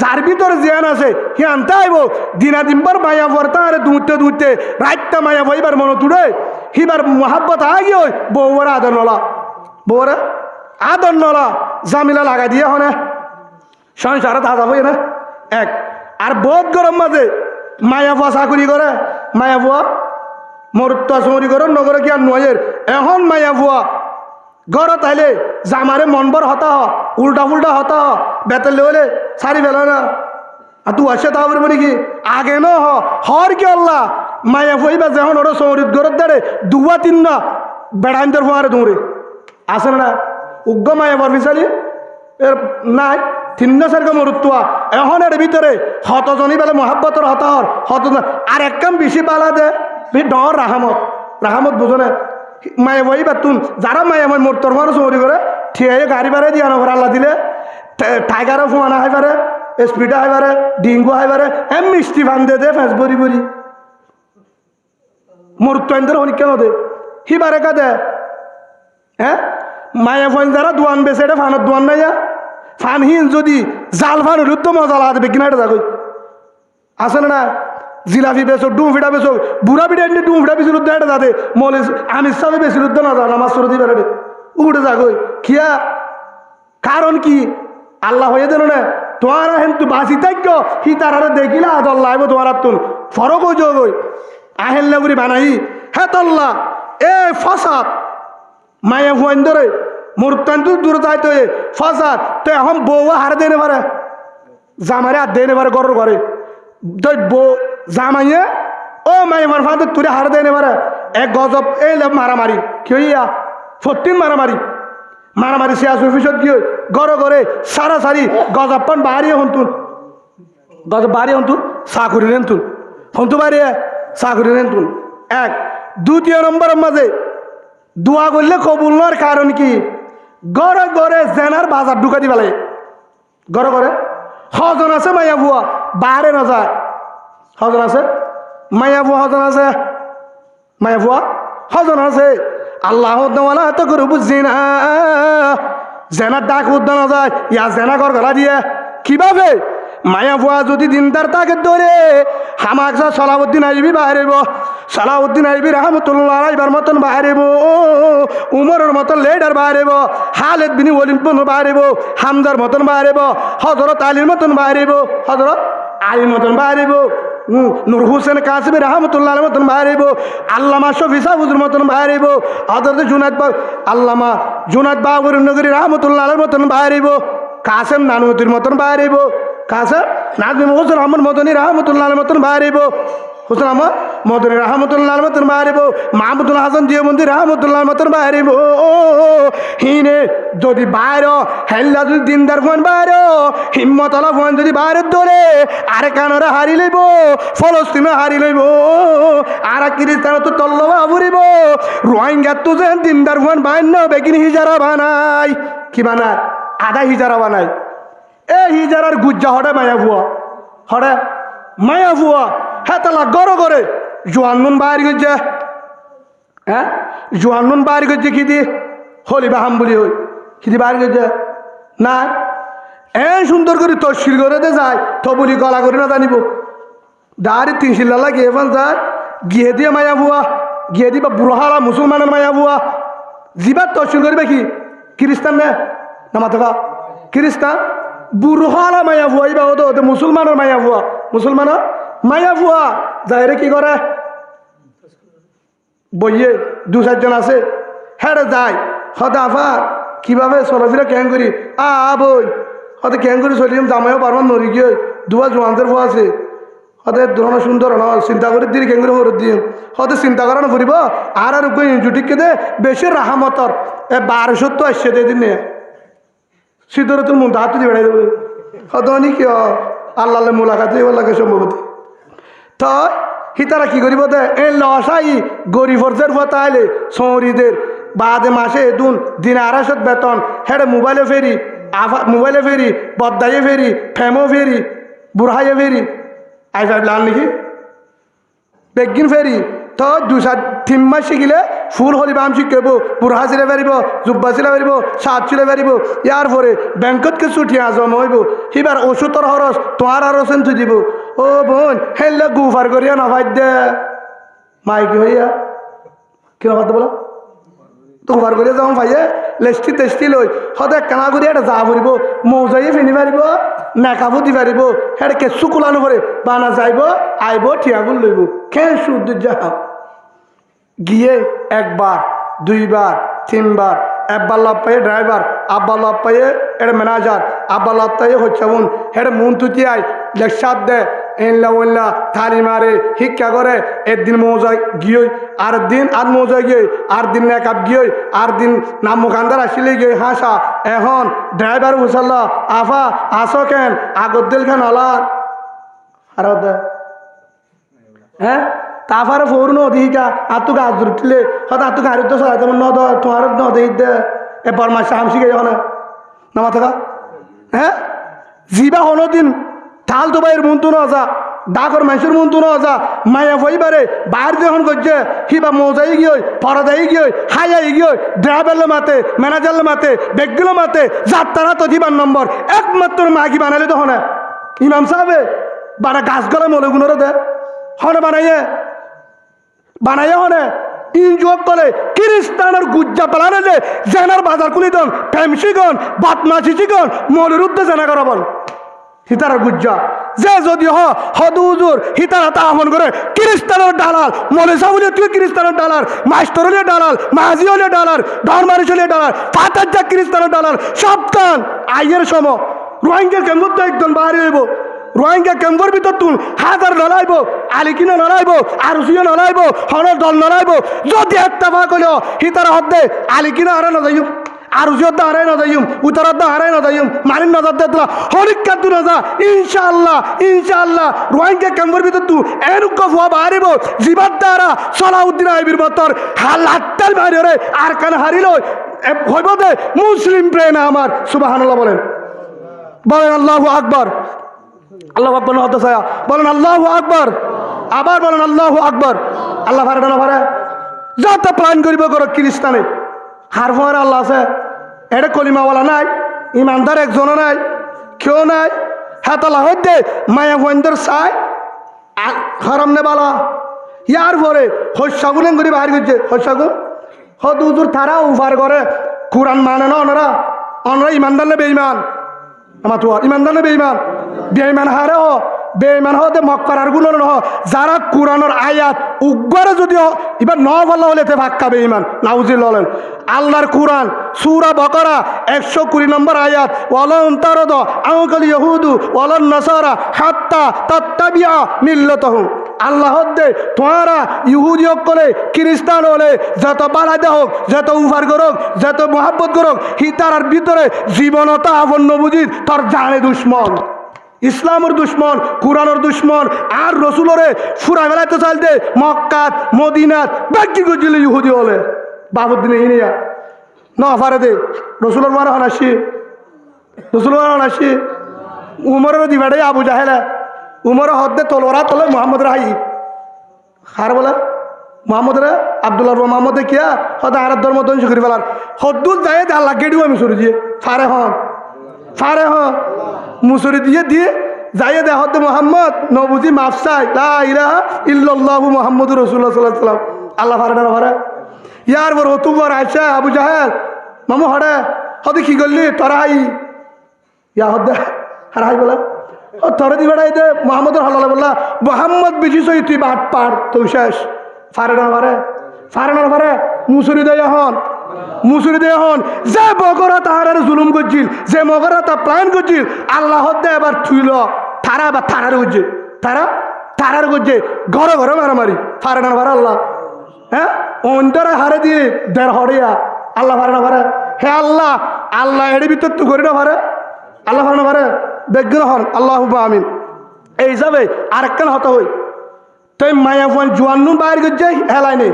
जार भीतर ज्ञान আছে কি আনতে আইবো দিনা দিনবার মায়া ভরতা আরে দুতে দুতে রাতটা মায়া বইবার মন তুড়ে হিবার মোহাব্বত আগিও বউরা আদর নলা বউরা আদর নলা জামিলা লাগা দিয়ে হনে সংসারে দাদা হই না এক আর বহুত গরম মাঝে মায়া ফুয়া চাকরি করে মায়া ফুয়া মরুত্ব চুরি করে নগরে কি আর নয়ের এখন মায়া ফুয়া ঘরত আইলে জামারে মনবর হতা উল্টা ফুল্টা হতা বেতন লেলে সারি ফেল না আর তুই আসে তা বলবো নাকি আগে ন হর কি আল্লাহ মায়া ফুইবা যখন ওরা সৌরিত ঘরত দাঁড়ে 2-3 না বেড়াইন্দর ফুয়ারে দৌড়ে আসে না উগ্র মায়া বরফিসালি এর নাই 3 সারকে মরুত্বা এখন এর ভিতরে হতজনী বেলে মহাব্বতর হতাহর হতজন আর এক কাম বেশি পালা দে ডর রাহামত রাহামত বুঝো না মায়ে বই বাতুন যারা মায়ে আমার মোটর মানুষ চৌরি করে ঠিয়ে গাড়ি বাড়ে দিয়ে আনার আল্লাহ দিলে টাইগারও ফোয়ানা হাই পারে স্পিডে হাই পারে ডিঙ্গু হাই পারে এম মিষ্টি ভান দে দে ফেঁস বরি বরি মরুত্ব আইন হনি কেন দে হি বারে কা দে হ্যাঁ মায়ে ফোন যারা দোয়ান বেছে এটা ফানত দোয়ান নাই ফানহীন যদি জাল ফান হলে তো মজা লাগাবে কিনা এটা যাগই আসে না জিলাপি বেছো ডুম ফিটা বেছো বুড়া পিঠা এনে ডুম ফিটা বেশি রুদ্ধ এটা যাতে মলে আমি সাথে বেশি রুদ্ধ না যা নামাজ সরদি বেড়ে উঠে যাগই কিয়া কারণ কি আল্লাহ হয়ে দেন না তোমার হেন তু বাসি থাক হি তারা দেখিলে আদল্লাহ আইব তোমার তুন ফরক হয়ে যাগই আহেন লাগুরি বানাই হে তল্লা এ ফসাদ মায়া হুয়াইন ধরে মুরতান তুই দূরে যাইতে ফসাদ তো এখন বউ হার দেনে পারে জামারে হাত দেনে পারে গরর ঘরে তো বউ জামাইয়ে ও মাই আমার ফাঁদে তুলে হার দেনে পারে এক গজব এই মারামারি কি হইয়া 14 মারামারি মারামারি শেষ অফিসত কি হয় গড় গড়ে সারা সারি গজব পান বাহারিয়ে হন্তুন গজব বাহারিয়ে হন্তুন চাকরি নেন্তুন হন্তু বাহারিয়ে চাকরি নেন্তুন এক দ্বিতীয় নম্বরের মাঝে দোয়া করলে কবুল নর কারণ কি গড়ে গড়ে জেনার বাজার ঢুকা দিবা লাগে গড়ে গড়ে হজন আছে মাইয়া বুয়া বাহারে না যায় হজন আছে মাইয়া বুয়া হজন আছে মাইয়া বুয়া হজন আছে আল্লাহ তো করে বুঝছি না জেনার ডাক উদ্যান না যায় ইয়া জেনা ঘর গলা দিয়ে কিভাবে মায়া বুয়া যদি দিনদার তাকে ধরে হামাক সালাউদ্দিন আইবি বাহারিব সালাউদ্দিন আইবি রহমতুল্লাহ আইবার মতন বাহারিব উমরের মতন লেডার বাহারিব খালিদ বিন ওয়ালিদ বাহারিব হামজার মতন বাহারিব হযরত আলীর মতন বাহারিব হযরত আলীর মতন বাহারিব নূর হোসেন কাসিমি রহমতুল্লাহ মতন বাহারিব আল্লামা শফি সাহুদের মতন বাহারিব হযরত আল্লামা জুনাদ বাবুর নগরী রহমতুল্লাহ মতন বাহারিব কাসেম নানুতির মতন বাহারিব কাসেম নাজমুল হোসেন আহমদ মদনী রহমতুল্লাহ মতন বাহারিব হোসেন আহমদ মদনী রহমতুল্লাহ মতন বাহারিব মাহমুদুল হাসান দিওবন্দি রহমতুল্লাহ মতন বাহারিব হিনে যদি বাইর হেল্লা যদি দিনদার ফোন বাইর হিম্মতলা ফোন যদি বাইরের ধরে আরে কানরে হারি লইব ফলস্তিনে হারি লইব আর কিরিস্তান তো তল্লবা ফুরিব রোহিঙ্গা তো যেন দিনদার ফোন বাইর না বেগিন হিজারা বানাই কি বানায় আধা হিজারা বানাই এ হিজারার গুজ্জা হটে মায়া ফুয়া হটে মায়া ফুয়া হ্যাঁ তালা গড় করে জোয়ানুন বাইর গেছে হ্যাঁ জোয়ানুন বাইর গেছে কি দি হলি বাহাম বলি হই কি দি বাইর গেছে না এ সুন্দর করে তসিল করে দে যায় তো বলি গলা করে না জানিব দাঁড়ি 3 লালা গিয়ে ফান যায় গিয়ে দিয়ে মায়া ফুয়া গিয়ে দিবা বুড়হালা মুসলমানের মায়া ফুয়া জিবার তসিল করবে কি খ্রিস্টান নে নামা থাকা খ্রিস্টান বুড়হালা মায়া ফুয়া ইবা হতো মুসলমানের মায়া ফুয়া মুসলমানের মায়া ফুয়া যাইরে কি করে বইয়ে 2-4 জন আছে হ্যাঁ যায় হতে আফা কিভাবে চলাফেরা কেন করি বই হতে কেন করি চলিম জামাইও পারমান নরি গিয়ে দুয়া জোয়ানদের ফুয়া আছে হতে ধরনের সুন্দর ন চিন্তা করে দিই কেঙ্গুরি মরত দিয়ে হতে চিন্তা করানো ফুরিব আর জুটিকে দে বেশি রাহামতর 1200 আসছে দিন নিয়ে শীতরে তোর মন হাত দিয়ে বেড়াই দেবো হতো নি কি আল্লাহ মোলাকাত লাগে সম্ভবত তো হিতারা কি করিব দে এই লসাই গরিবদের ফতা আইলে সৌরিদের বাদে মাসে দুন দিন 250 বেতন হেডে মোবাইলে ফেরি বদ্দাইয়ে ফেরি ফেমো ফেরি বুড়হাইয়ে ফেরি i5 লাল নাকি বেগিন ফেরি তো 2-3 মাস শিখিলে ফুল হলি বাম শিখব বুড়হা ছিলে ফেরিব জুব্বা ছিলে ফেরিব সাত ছিলে ফেরিব ইয়ার পরে ব্যাংকতকে ছুটি আজম হইব সিবার ওষুধর খরচ তোমার আর ওসেন থুই দিব ও বোন হেললে গুফার করিয়া নভাই দে মাইকি হইয়া কিরম কথা বলো তো গুফার করিয়া যাও ভাইয়ে লেস্টি টেস্টি লই সদে কেনা করি এটা যা ফুরিব মৌজাইয়ে ফিনি পারিব নেকাবো দি পারিব হেঁটে কেঁচু কোলানো করে বানা যাইব আইব ঠিয়াগুল লইব কেন শুদ্ধ যাও গিয়ে 1 বার 2 বার 3 বার একবার লাভ পাইয়ে ড্রাইভার আব্বা লাভ পাইয়ে এটা ম্যানেজার আব্বা লাভ পাইয়ে হচ্ছে বোন হেঁটে মন তুতি আয় লেকসার দে এনলা ওনলা থালি মারে শিক্ষা করে একদিন মৌজা গিয়ে আর দিন আর মৌজা গিয়ে আর দিন নেকাপ গিয়ে আর দিন নাম মুখানদার আসলে গিয়ে হাসা এখন ড্রাইভার উসাল্লা আফা আসো কেন আগর দিল খান আলার আর হ্যাঁ তারপরে ফোর নদীকা আর তো গাছ ধরলে হয়তো আর তো গাড়ির তো সরাইতে নদ তোমার নদী দে এ বরমাসে হামসি গিয়ে যখন নামা থাকা হ্যাঁ জিবা হলো দিন থাল তো বাইর মন তো না ডাকর মানুষের মন তো না মায়া ফইবারে বাইর যখন করছে হিবা মৌজাই গিয়ে পরাদাই গিয়ে হাইয়াই গিয়ে ড্রাইভারলে মাতে ম্যানেজারলে মাতে বেগগুলো মাতে যাত্রা তো দিবার নম্বর একমাত্র মাগি বানালে তো হনে ইমাম সাহেবে বানা গাছ গলা মলেগুলোরও দে হনে বানাইয়া হনে ইনজোক করে খ্রিস্টানের গুজ্জা পালানে যে জেনার বাজার কুলিতন ফেমসিগন বাতমাছিগন মলের উদ্দে জেনা করাবন হিতারা গুজ্জা যে যদি হদুজুর হিতারা তা আমন করে খ্রিস্টানের ডালাল মলে সাবুলে তুই খ্রিস্টানের ডালার মাস্টার হলে ডালাল মাঝি হলে ডালার ধর্মারিস হলে ডালার ফাতার যা খ্রিস্টানের ডালার সপ্তাহ আইয়ের সম রোহিঙ্গা কেমন তো একজন বাহারি হইব রোহিঙ্গা কেম্বর ভিতর তুল হাজার নলাইব আলিকিনা নলাইব আরুসিও নলাইব হনর দল নলাইব যদি একটা ভাগ হইল হিতারা হদ্দে আলিকিনা হারাই নজাইম আরুসিয়দ্দা হারাই নজাইম উত্তরদ্দা হারাই নজাইম মারিন নজর দেতলা হরিকা তু নজা ইনশাআল্লাহ রোহিঙ্গা কেম্বর ভিতর তু এনুক ফুয়া বাহারিব জিবার দ্বারা সলাউদ্দিন আইবির মতর হালাত্তাল বাহারি আর কান হারিল হইব দে মুসলিম প্রেম আমার সুবহানাল্লাহ বলেন আল্লাহু আকবার আল্লাহ আকবর বলেন আল্লাহু আকবর আবার বলেন আল্লাহু আকবর আল্লাহ ভারে না ভারে যত প্ল্যান করিব করো খ্রিস্টানে হার ফোয়ার আল্লাহ আছে এটা কলিমাওয়ালা নাই ইমানদার একজনও নাই কেউ নাই হ্যাঁ তালা হইতে মায়া ভয়েন্দর চাই হারাম নে বালা ইয়ার পরে হস্যাগুলেন করি বাহার করছে হস্যাগুল হদুজুর তারা উভার করে কোরআন মানে না অনরা ইমানদার নে বেঈমান আমার তো ইমানদার নে বেঈমান হারে বেঈমান হতে মক্কার গুণ নহ যারা কোরআনের আয়াত উগ্রে যদি এবার নফাল্লা হলে তে ভাক্কা বেঈমান নাউজিল হলেন আল্লাহর কোরআন সূরা বাকারা 120 নম্বর আয়াত ওয়ালান তারদ আউকাল ইয়াহুদু ওয়ালান নাসারা হাত্তা তাত্তাবিআ মিল্লাতাহুম আল্লাহ দে তোমরা ইহুদি হলে খ্রিস্টান হলে যত বাড়াইতে হোক যত উফার করুক যত মোহাব্বত করুক হিতার ভিতরে জীবনতা আপন নবুজিত তোর জানে দুশ্মন ইসলামের দুশ্মন কোরআনের দুশ্মন আর রসুলরে ফুরা বেলাইতে চাইতে মক্কাত মদিনাত বাকি গজিলে ইহুদি হলে বাবুদ্দিন হিনিয়া না ফারে দে রসুলের মারা হানাসি রসুলের হানাসি উমরের দিবাড়ে আবু জাহেলা উমর হদ্দে তলোরা তোলে মোহাম্মদ রাহি হার বলে মোহাম্মদরে আব্দুল্লাহ মোহাম্মদে কিয়া হতে আর ধর্ম ধ্বংস করি ফেলার হদ্দুর যায় আল্লাহ গেডিও আমি সরি দিয়ে ফারে হন মুসরি দিয়ে যাইয়ে দে হতে মোহাম্মদ নবুজি মাফসাই লা ইলাহা ইল্লাল্লাহু মুহাম্মাদুর রাসূলুল্লাহ সাল্লাল্লাহু আলাইহি ওয়াসাল্লাম আল্লাহ ফারে না ফারে ইয়ার বর হতু বর আয়সা আবু জাহেল মামু হড়ে হতে কি করলি তোরা হাই ইয়া হদ্দে আর হাই বলা তোর দিবাড়াই দে মোহাম্মদের হল্লা বললা মোহাম্মদ বেশি সই তুই বাট পার তো শেষ ফারে না ফারে মুসুরি দেয় হন যে বগরা তাহার জুলুম করছিল যে মগরা তা প্লান করছিল আল্লাহ দে এবার থুইল তারা বা তারার উজ্জে তারা তারার করছে ঘরে ঘরে মারামারি ফারে না ফারে আল্লাহ হ্যাঁ অন্তরে হারে দিয়ে দেড় হরিয়া আল্লাহ ফারে না ফারে হে আল্লাহ আল্লাহ এর ভিতর তো করি না ফারে আল্লাহ ফারে না ফারে বেগ্ন হন আল্লাহ আমিন এই যাবে আরেকখান হত হই তুই মায়া ফোন জোয়ান নুন বাইর করছে হেলাই নেই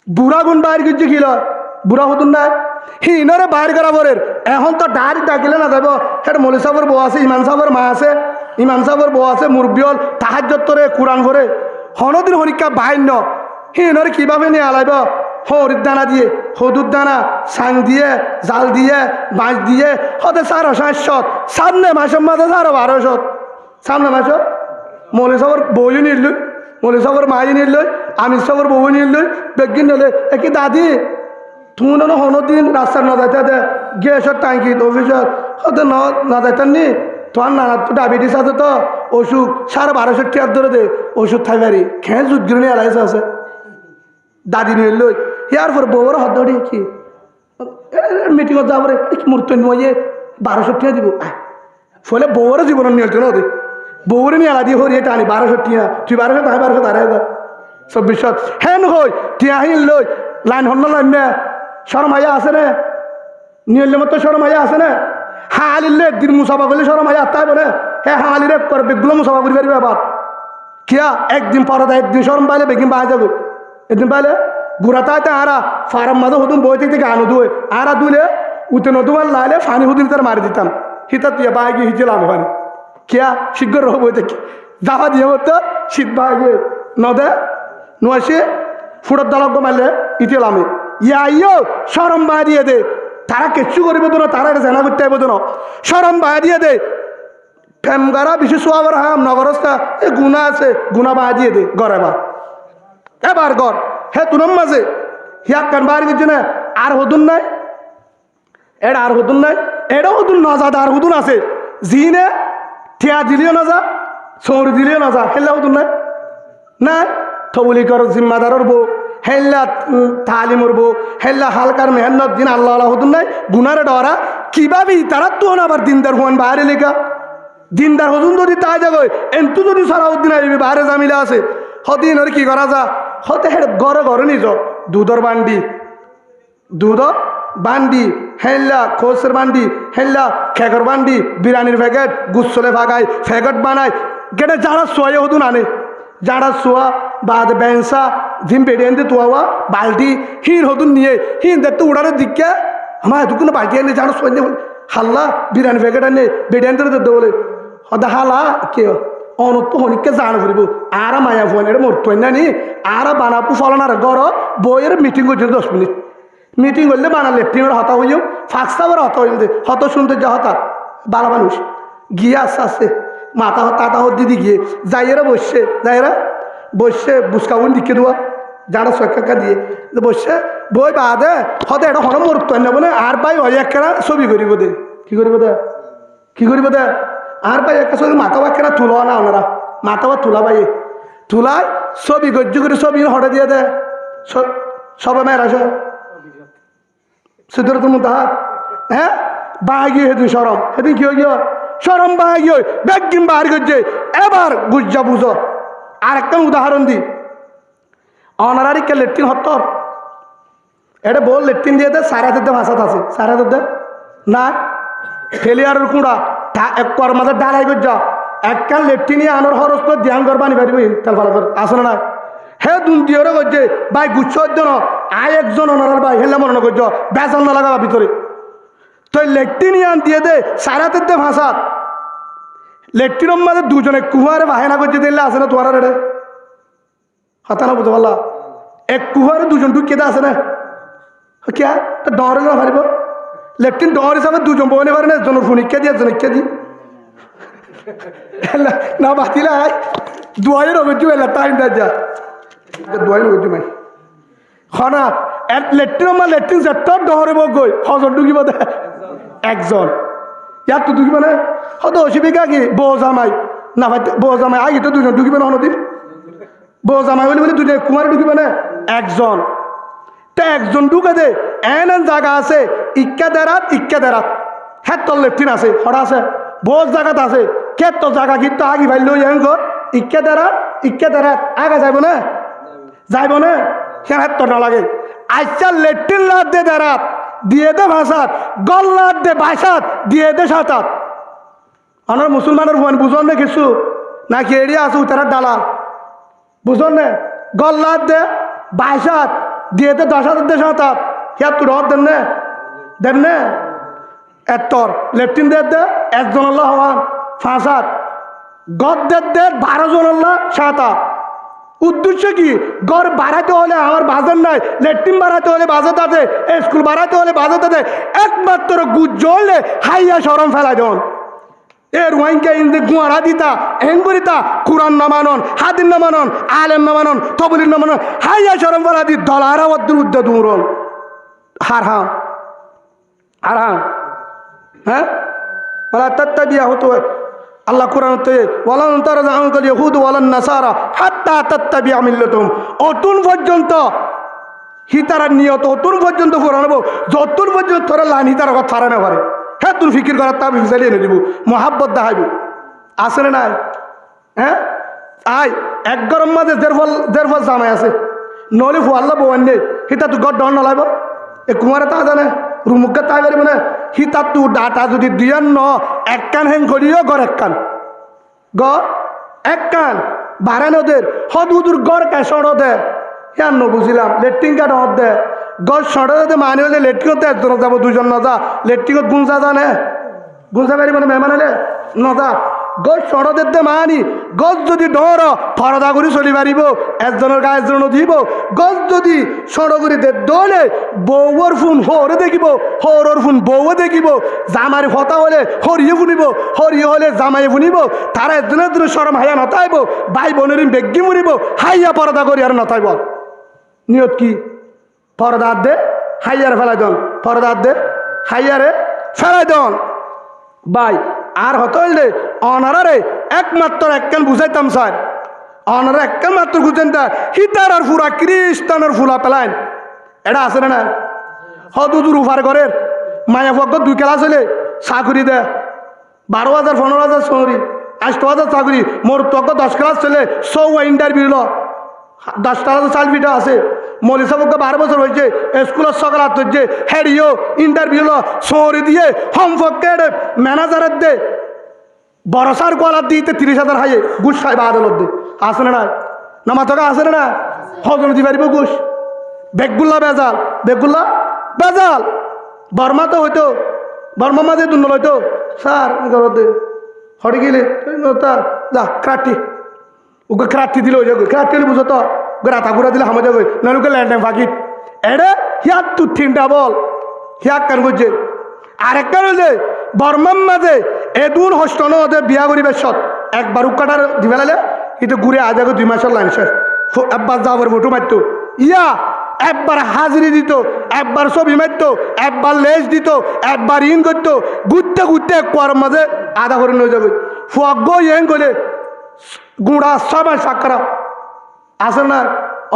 বুড়া গুণ বাইর করছে কি লয় বুড়া হতুন না হিনরে বাইর করা পরের এখন তো ডাইরেক্ট ডাকিলে না যাব সেটা মলি সাহেবের বউ আছে ইমাম সাহেবের মা আছে ইমাম সাহেবের বউ আছে মুরব্বিয়ল তাহাজ্জত তোরে কোরআন করে হনদিন হরিকা বাহিন্য হিনরে কিভাবে নিয়ে আলাইব হরির দানা দিয়ে হদুর দানা সাং দিয়ে জাল দিয়ে বাঁশ দিয়ে হতে 500 সামনে মাসের মাঝে 1200 সামনে মাস মলি সাহেবের বউই নিল মলি সাহেবের মাই নিল আমির সাহেবের বউ নিল বেগিন নিলে একই দাদি তুমি হনদিন রাস্তার না যাইতে দে গ্যাসের ট্যাঙ্কি অফিসের হতে না যাইতেন নি তোমার নানা তো ডায়াবেটিস আছে তো ওষুধ 1250 টাকা ধরে দে ওষুধ থাই পারি খেয়ে জুটগিরি নিয়ে এলাইছে আছে দাদি নিয়ে লই ইয়ার পর বউর হাত ধরে কি মিটিংত যাবরে মূর্ত নিয়ে 1200 টাকা দিব ফলে বউর জীবনের নিয়ন্ত্রণ হতে বউরে নিয়ে আলা দিয়ে হরিয়ে টানি 1200 টাকা তুই 1200 তাই 1200 তারাই 2400 হেন হই টিয়া হিল লই লাইন হন না লাইন শরম আয়া আছে না নিয়লের মতো শরম আয়া আছে না হালিলে একদিন মুসাফা করলে শরম আয়া তাই বলে হ্যাঁ হালিরে করে বেগুলো মুসাফা করি পারবে আবার কিয়া একদিন পরে একদিন শরম পাইলে বেগিন পাওয়া যাবে একদিন পাইলে গুড়াতে আরা ফার্ম মাঝে হতুন বই থেকে গানও দুয়ে আরা দুলে উঠে নদুমার লাইলে ফানি হুদিন তার মারি দিতাম হিতা তুই বাই গিয়ে হিছিলাম ওখানে কিয়া শীঘ্র রহ বই থেকে যাওয়া দিয়ে মতো শীত বাই গিয়ে নদে নোয়াশে ফুটর দালক মারলে ইতিলামে ইয়ো সরম বাঁ দিয়ে দে তারা কিচ্ছু করবে তো না তারা এটা জানা করতে হবে তো না সরম বাঁ দিয়ে দে ফেমগারা বিশেষ আবার হাম নগরস্থা এ গুণা আছে গুণা বাঁ দিয়ে দে গড় এবার গড় হে তুনম মাঝে হিয়াক কান বাড়ি দিচ্ছে না আর হতুন নাই এটা আর হতুন নাই এটাও হতুন না যা আর হতুন আছে জিনে ঠিয়া দিলিও না যা সৌর দিলিও না যা হেল্লা হতুন নাই না থবলি কর জিম্মাদারর বউ হেল্লা তালিমর বউ হেল্লা হালকার মেহনত দিন আল্লাহ আল্লাহ হতুন নাই গুনারে ডরা কিভাবে তারা তো আবার দিনদার হুয়ান বাইরে লেখা দিনদার হতুন যদি তাই যাগয় এন্তু যদি সারাউদ্দিন আসবি বাইরে জামিলা আছে হদিন ওর কি করা যা হতে হেড ঘরে ঘরে নিজ দুধর বান্ডি হেল্লা খোসের বান্ডি হেল্লা খেকর বান্ডি বিরিয়ানির প্যাকেট গুসলে ভাগায় প্যাকেট বানায় কেটে যারা সোয়া হতুন আনে যারা সোয়া বাদ বেঞ্চা জিম বেড়িয়ে তোয়া বাল্টি হিন হতুন নিয়ে হিন দেখতে উড়ানোর দিকে আমার এতক্ষণ বাল্টি আনে যারা সোয়া হাল্লা বিরিয়ানি প্যাকেট আনে বেড়িয়ে দিতে বলে হদা হালা কে অনত হনিককে জানা ফুরিব আর মায়া ফোন এটা মরতো না নি আর বানাবো ফলনার ঘর বইয়ের মিটিং করছে 10 মিনিট মিটিং করলে বানা লেফটিনের হতা হইও ফাঁকসাবার হতা হইম দে হত শুনতে যা হতা বালা মানুষ গিয়ে আস্তে আস্তে মাথা তাতা হত দিদি গিয়ে যাইয়েরা বসে বুসকাউন দিকে দেওয়া যারা সক্কা দিয়ে বসে বই বাদে হতে এটা হন মরতো না বলে আর ভাই ওই একটা ছবি করিব দে কি করিব দে আর ভাই একটা ছবি মাথা বাক্যরা তুলো না ওনারা মাথা বা তুলা ভাই তুলায় ছবি গজ্জ করে ছবি হটে দিয়ে দেয় সবে মেয়েরা সিদ্ধর তুমি তাহার হ্যাঁ বাহাগি হেদিন সরম হেদিন কি হয়ে সরম বাহাগি হই ব্যাগিম বাহার করছে এবার গুজ্জা বুঝো আর একটা উদাহরণ দি অনারারিকে লেট্রিন হত্তর এটা বল লেট্রিন দিয়ে দে সারা দিতে ভাষাত আছে সারা দিতে না ফেলিয়ারের কুড়া একর মাঝে ডালাই গজ্জা একটা লেট্রিন আনোর খরচ করে ধ্যান করবানি পারিব তেল ভালো করে আসলে না হে দুন দিয়েও করছে ভাই গুচ্ছ জন আয় একজন অনারার ভাই হেলে মনে করছ বেসন না লাগাবা ভিতরে তো লেট্রিন আন দিয়ে দে সারা দিতে ভাষাত লেট্রিনের মাঝে দুজনে কুহারে বাহেনা করছে দিলে আছে না তোমার রেড়ে হতা না বুঝতে পারলা এক কুহারে দুজন ঢুকিয়ে আছে না কে ডরে না পারিব লেট্রিন ডর হিসাবে দুজন বনে পারে না একজনের ফোনিকা দিয়ে একজনকে দি না বাতিলা দুয়াইয়ের অভিযোগ এলা টাইম যা দুয়াইয়ের অভিযোগ মাই হনা লেট্রিন আমার লেট্রিন যেত ডরে বই হজন ঢুকিব দে একজন ইয়ার তো ঢুকিব না হয়তো অসুবিধা কি বউ জামাই না ভাই বউ জামাই আগে তো দুজন ঢুকিব না হনদিন বউ জামাই বলে বলে দুজন কুমারে ঢুকিব না একজন তে একজন ঢুকে দে এন জায়গা আছে ইক্কা দেরাত হ্যাঁ তোর লেফটিন আছে হরা আছে বহুত জায়গাত আছে কে তো জায়গা কিন্তু আগে ভাই লই কর ইকে দ্বারা আগা যাইব না সেখানে তো না লাগে আচ্ছা লেট্রিন লাদ দে দেরাত দিয়ে দে ভাষাত গল লাদ দে বাসাত দিয়ে দে সাঁতাত আমার মুসলমানের ফোন বুঝন না কিছু নাকি এড়িয়ে আসু তারা ডালাল বুঝন না গল লাদ দে বাসাত দিয়ে দে 10,000 দে সাঁতাত ইয়া তুই রদ দেন না এত্তর লেফটিন দে একজন আল্লাহ হওয়ান ফাঁসাত গদ দে 12 জন আল্লাহ সাঁতাত উদ্দেশ্য কি গড় বাড়াতে হলে আমার বাজার নাই লেট্রিন বাড়াতে হলে বাজার আছে স্কুল বাড়াতে হলে বাজার আছে একমাত্র গুজ জ্বললে হাইয়া সরম ফেলা দেন এর ওয়াইনকে ইন্দে গুয়ারা দিতা হেঙ্গুরিতা কুরআন না মানন হাদিন না মানন আলেম না মানন তবলিগ না মানন হাইয়া সরম ফেলা দি দলারা ওদ্দুর উদ্দে দূরন হার হ্যাঁ বলা তত্তাবিয়া হতো আল্লাহ কোরআনতে ওয়ালান তারাজা আনকাল ইয়াহুদ ওয়ালান নাসারা হাত্তা তাত্তাবিআ মিল্লাতুম অতুন পর্যন্ত হিতারার নিয়ত অতুন পর্যন্ত কোরআনব যতুন পর্যন্ত তোরা লানি তার কথা ছাড়া না পারে হ্যাঁ তুই ফিকির করার তা বিজালি এনে দিব মহাব্বত দেখাইব আসে না হ্যাঁ আয় এক গরম মাঝে দেড় ফল জামাই আছে নলি ফুয়াল্লা বউন নেই হিতা তুই গড় ডর নলাইব এ কুমারে তা জানে রুমুকে তাই পারিব না হিতা তু ডাটা যদি দিয়ান ন এক কান হ্যাং করিও গড় এক কান বাড়ান ওদের হদুদুর গড় কে সড় দে ইয়ার ন বুঝিলাম লেট্রিন কাঠ হদ দে গড় সড় দে মানে হলে লেট্রিনত একজন যাব দুজন ন যা লেট্রিনত গুঞ্জা জানে গুঞ্জা পারিব না মেহমান হলে ন যা গছ সড়দের দে মানি গছ যদি ডর ফরদা করে চলি পারিব একজনের গায়ে একজন দিব গছ যদি সড় করে দে দলে বউর ফোন হরে দেখিব হরর ফোন বউও দেখিব জামার ফতা হলে হরিয়ে ফুনিব হরিয়ে হলে জামাই ফুনিব তারা একজনের জন্য সরম হাইয়া নতাইব ভাই বোনের বেগি মুনিব হাইয়া পরদা করি আর নতাইব নিয়ত কি পরদা দে হাইয়ার ফেলাই দন পরদা দে হাইয়ারে ফেলাই দন ভাই আর হতো হইলে অনারে একমাত্র একখান বুঝাইতাম স্যার অনারা একখান মাত্র বুঝেন তা হিতার আর ফুরা খ্রিস্টানের ফুলা পেলাইন এটা আছে না হদুদুর উফার ঘরের মায়া ফকর 2 ক্লাস হলে চাকরি দে 12,000 15,000 চাকরি 8,000 চাকরি মোর তক 10 ক্লাস চলে 100 ইন্টারভিউ 10টা চাল পিঠা আছে মলি সাহেবকে 12 বছর হয়েছে স্কুলের সকাল হচ্ছে হেডিও ইন্টারভিউ সৌরি দিয়ে হোমফকের ম্যানেজারের দে বরসার কলার দিতে 30,000 হাইয়ে ঘুষ খাইবা আদালত দে আসে না নামা থাকা আসে না হজম দিতে পারিব ঘুষ বেগুল্লা বেজাল বর্মা তো হইতো বর্মা মাঝে দুর্নল হইতো স্যার দে হরে গেলে যা ক্রাটি ওকে ক্রাটি দিলে হয়ে যাবে ক্রাটি হলে বুঝো তো রাতা ঘুরা দিলে হামা যাবে নাহলে ল্যান্ড টাইম ফাঁকি এড়ে হিয়ার তু থিনটা বল হিয়াক কান করছে আরেকটা হইলে বর্মার মাঝে এদুন হস্টন ওদের বিয়া করিবে সৎ একবার উকাটার দিবেলালে কিন্তু ঘুরে আজ আগে 2 মাসের লাইন শেষ একবার যাবার ফটো মারত ইয়া একবার হাজিরি দিত একবার ছবি মারত একবার লেজ দিত একবার ইন করতো ঘুরতে কুয়ার মাঝে আধা করে নিয়ে যাবে ফুয়াগ ইয়েন করে গুঁড়া সবাই সাক্ষরা আসে না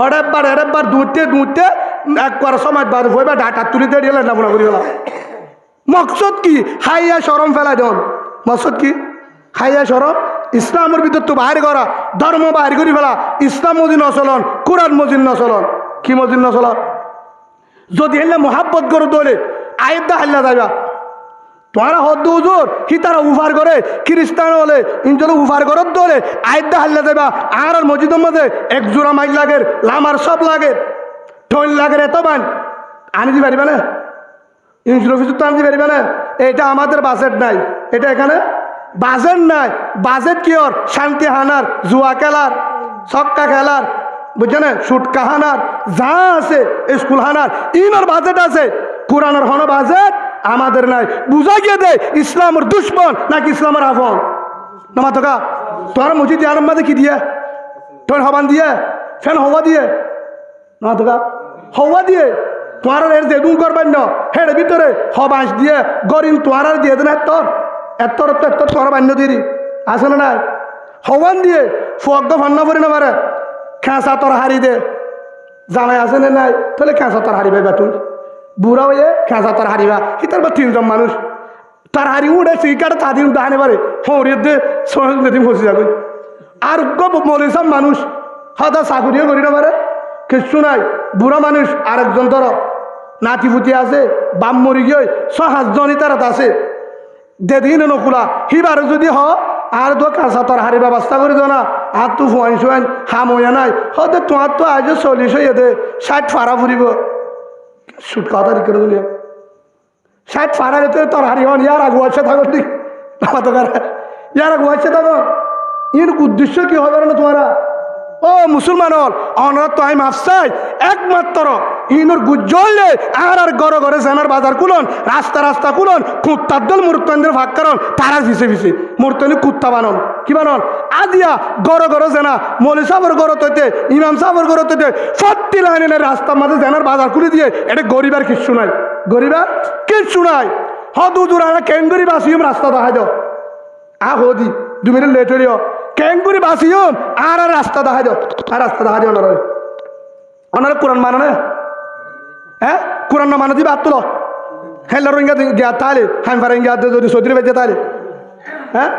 এরেকবার দুধতে একবার সমাজ বাদ হইবা ডাটা তুলিতে দিলে না করি গেলাম মকসদ কি হাইয়া সরম ফেলা দেন মকসদ কি হাইয়া সরম ইসলামের ভিতর তো বাহির করা ধর্ম বাহির করি ফেলা ইসলাম মজিদ নচলন কোরআন মজিদ নচলন কি মজিদ নচলন যদি হেলে মোহাব্বত করে দলে আয়দা হাল্লা যাইবা তোমারা হদ্দ হুজুর কি তারা উফার করে খ্রিস্টান হলে ইঞ্জলে উফার করত দলে আয়দা হাল্লা যাইবা আর মসজিদের মধ্যে এক জোড়া মাইক লাগের লামার সব লাগের ঠোল লাগের এত বান আনি দিতে পারিবা না ইঞ্জুর অফিস তো আনতে পারিবা না এটা আমাদের বাজেট নাই এটা এখানে বাজেট নাই বাজেট কি ওর শান্তি হানার জুয়া খেলার ছক্কা খেলার বুঝছে না সুটকা হানার যা আছে স্কুল হানার ইনার বাজেট আছে কোরআনের হন বাজেট আমাদের নাই বুঝা গিয়ে দে ইসলামের দুশ্মন নাকি ইসলামের আফন নামা তোকা তোর মসজিদ আরম মাঝে কি দিয়ে তোর হবান দিয়ে ফ্যান হওয়া দিয়ে না তোকা হওয়া দিয়ে তোর এর যে দুম করবেন না হের ভিতরে হবাস দিয়ে গরিন তোর আর দিয়ে দেন এত্তর তোর বান্য দিরি আসে না নাই হবান দিয়ে ফগ্গ ফান্না পড়ি না পারে খেঁচা তোর হারি দে জামাই আসে না নাই তাহলে খেঁচা তোর হারিবে তুই বুড়া হয়ে খেঁচা তোর হারিবা হিতার বা 3জন মানুষ তার হারি উঠে সেই কাটা তাদের দাহানে পারে হরিয়ে দে দিন ফসে যাবে আর মরিসাম মানুষ হয়তো চাকুরিও করি না পারে কিছু নাই বুড়া মানুষ আরেকজন ধর নাতিপুতি আছে বাম মরি গিয়ে 6-7জনই তারা আছে দেদিন নকুলা হিবারে যদি হ আর তো কাঁচা তোর হারি ব্যবস্থা করে দো না আর তো ফুয়াইন শুয়াইন হাময়া নাই হয়তো তোমার তো আজ 40 হয়ে দে 60 ফাড়া ফুরিব সুট কথা করে দিলি 60 ফাড়া যেতে তোর হারি হন ইয়ার আগুয়াচ্ছে থাকো ঠিক ইয়ার আগুয়াচ্ছে থাকো এর উদ্দেশ্য কি হবে না তোমারা ও মুসলমান হল অনার তো আমি মাফ চাই একমাত্র ইনোর গুজ্জলে আর গড়ে গড়ে জানার বাজার কুলন রাস্তা রাস্তা কুলন কুত্তার দল মূর্তন্দের ভাগ কারণ তারা ভিসে ভিসে মূর্তনি কুত্তা বানন কি বানন আজিয়া গড়ে গড়ে জানা মৌলী সাবর গড় তৈতে ইমাম সাবর গড় তৈতে 40 লাইনে রাস্তার মাঝে জানার বাজার খুলে দিয়ে এটা গরিবার কিচ্ছু নাই গরিবার কিচ্ছু নাই হদুদুর আর কেঙ্গুরি বাসিম রাস্তা দেখা দাও হদি 2 মিনিট লেট হইও কেঙ্গুরি বাসিম আর রাস্তা দেখা দাও আর রাস্তা দেখা দিও ওনারা কোরআন মানে না হ্যাঁ কোরআন না মানে দিবে আত্মল হ্যাঁ রোহিঙ্গা গিয়া তাহলে হাম ফারেঙ্গা যদি সৌদি বেঁচে তাহলে হ্যাঁ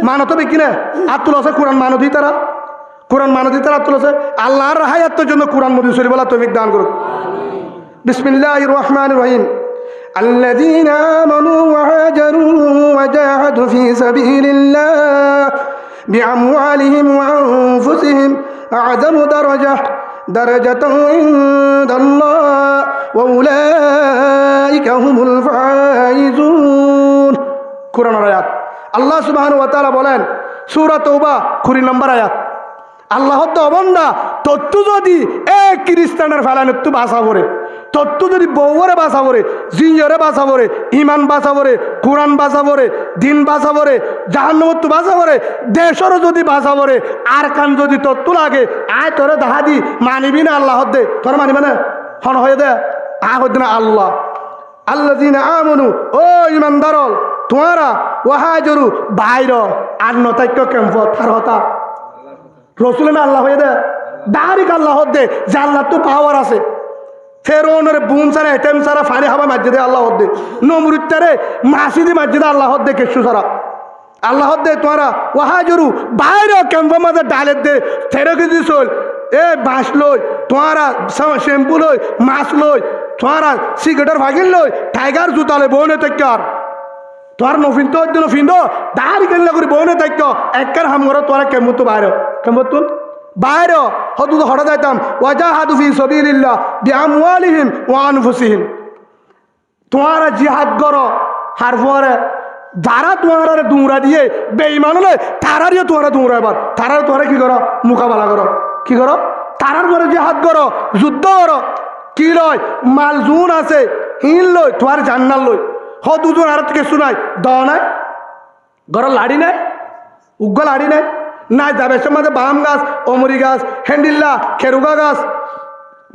মানো তো বেকি না আত্মল আছে কোরআন মানো দিই তারা কোরআন মানো দিই তারা আত্মল আছে আল্লাহর হায়াতের জন্য কোরআন মদি শরীফ বলা তৌফিক দান করুক বিসমিল্লাহির রহমানির রহিম الذين آمنوا وهاجروا وجاهدوا في سبيل الله بأموالهم وأنفسهم أعظم درجة عند الله وأولئك هم الفائزون قرآن آيات الله سبحانه وتعالى বলেন সূরা তওবা 20 নম্বর আয়াত আল্লাহ তো অবন্দা তত্ত্ব যদি এক খ্রিস্টানের ফেলান একটু বাসা করে তত্ত্ব যদি বউরে বাসা করে জিয়রে বাসা করে ইমান বাসা করে কোরআন বাসা করে দিন বাসা করে জাহান্নামত বাসা করে দেশেরও যদি বাসা করে আর কান যদি তত্ত্ব লাগে আয় তোরে দেখা দি মানিবি না আল্লাহ দে তোর মানিবে না হন হয়ে দে হদ্দিন আল্লাহ আল্লাযীনা আমানু ও ইমানদারল তোমারা ওয়াহাজরু বাইর আর নতাক্য ক্যাম্পত আর হতা রসুলের আল্লাহ হয়ে দে ডাইরেক্ট আল্লাহ দে যে আল্লাহ তো পাওয়ার আছে ফেরোনের বুম সারা এটেম সারা ফানি হাওয়া মাঝে আল্লাহ দে নমরুত্তারে মাসিদি মাঝে আল্লাহ দে কেশু সারা আল্লাহ দে তোরা ওয়াহাজরু বাইরে ক্যাম্প মাঝে ডালের দে ফেরো কিছু চল এ বাঁশ লই তোরা শ্যাম্পু লই মাছ লই তোরা সিগারেটের ভাগিল লই টাইগার জুতা লই বনে তেকার তোর নফিন তো নফিন দাঁড়ি কেনলা করে বনে থাকতো একবার হাম করো তোরা কেমন তো বাইরে কেমন তুল বাইরে হতু তো হঠাৎ যাইতাম ওয়াজাহাদু ফি সাবিলিল্লাহ বিআমওয়ালিহিম ওয়া আনফুসিহিম তোরা জিহাদ করো হার পরে যারা তোমার দুমরা দিয়ে বেঈমান হলে তারারও তোরা দুমরা এবার তারার তোরা কি করো মোকাবেলা করো কি করো তারার ঘরে জিহাদ করো যুদ্ধ করো কি লয় মাল জুন আছে হিল লই তোমার জান্নাল লই হ দুজন আর কিছু নাই দ নাই ঘরের লাড়ি নাই উগ্র লাড়ি নাই নাই যাবে মাঝে বাম গাছ অমরি গাছ হেন্ডিল্লা খেরুগা গাছ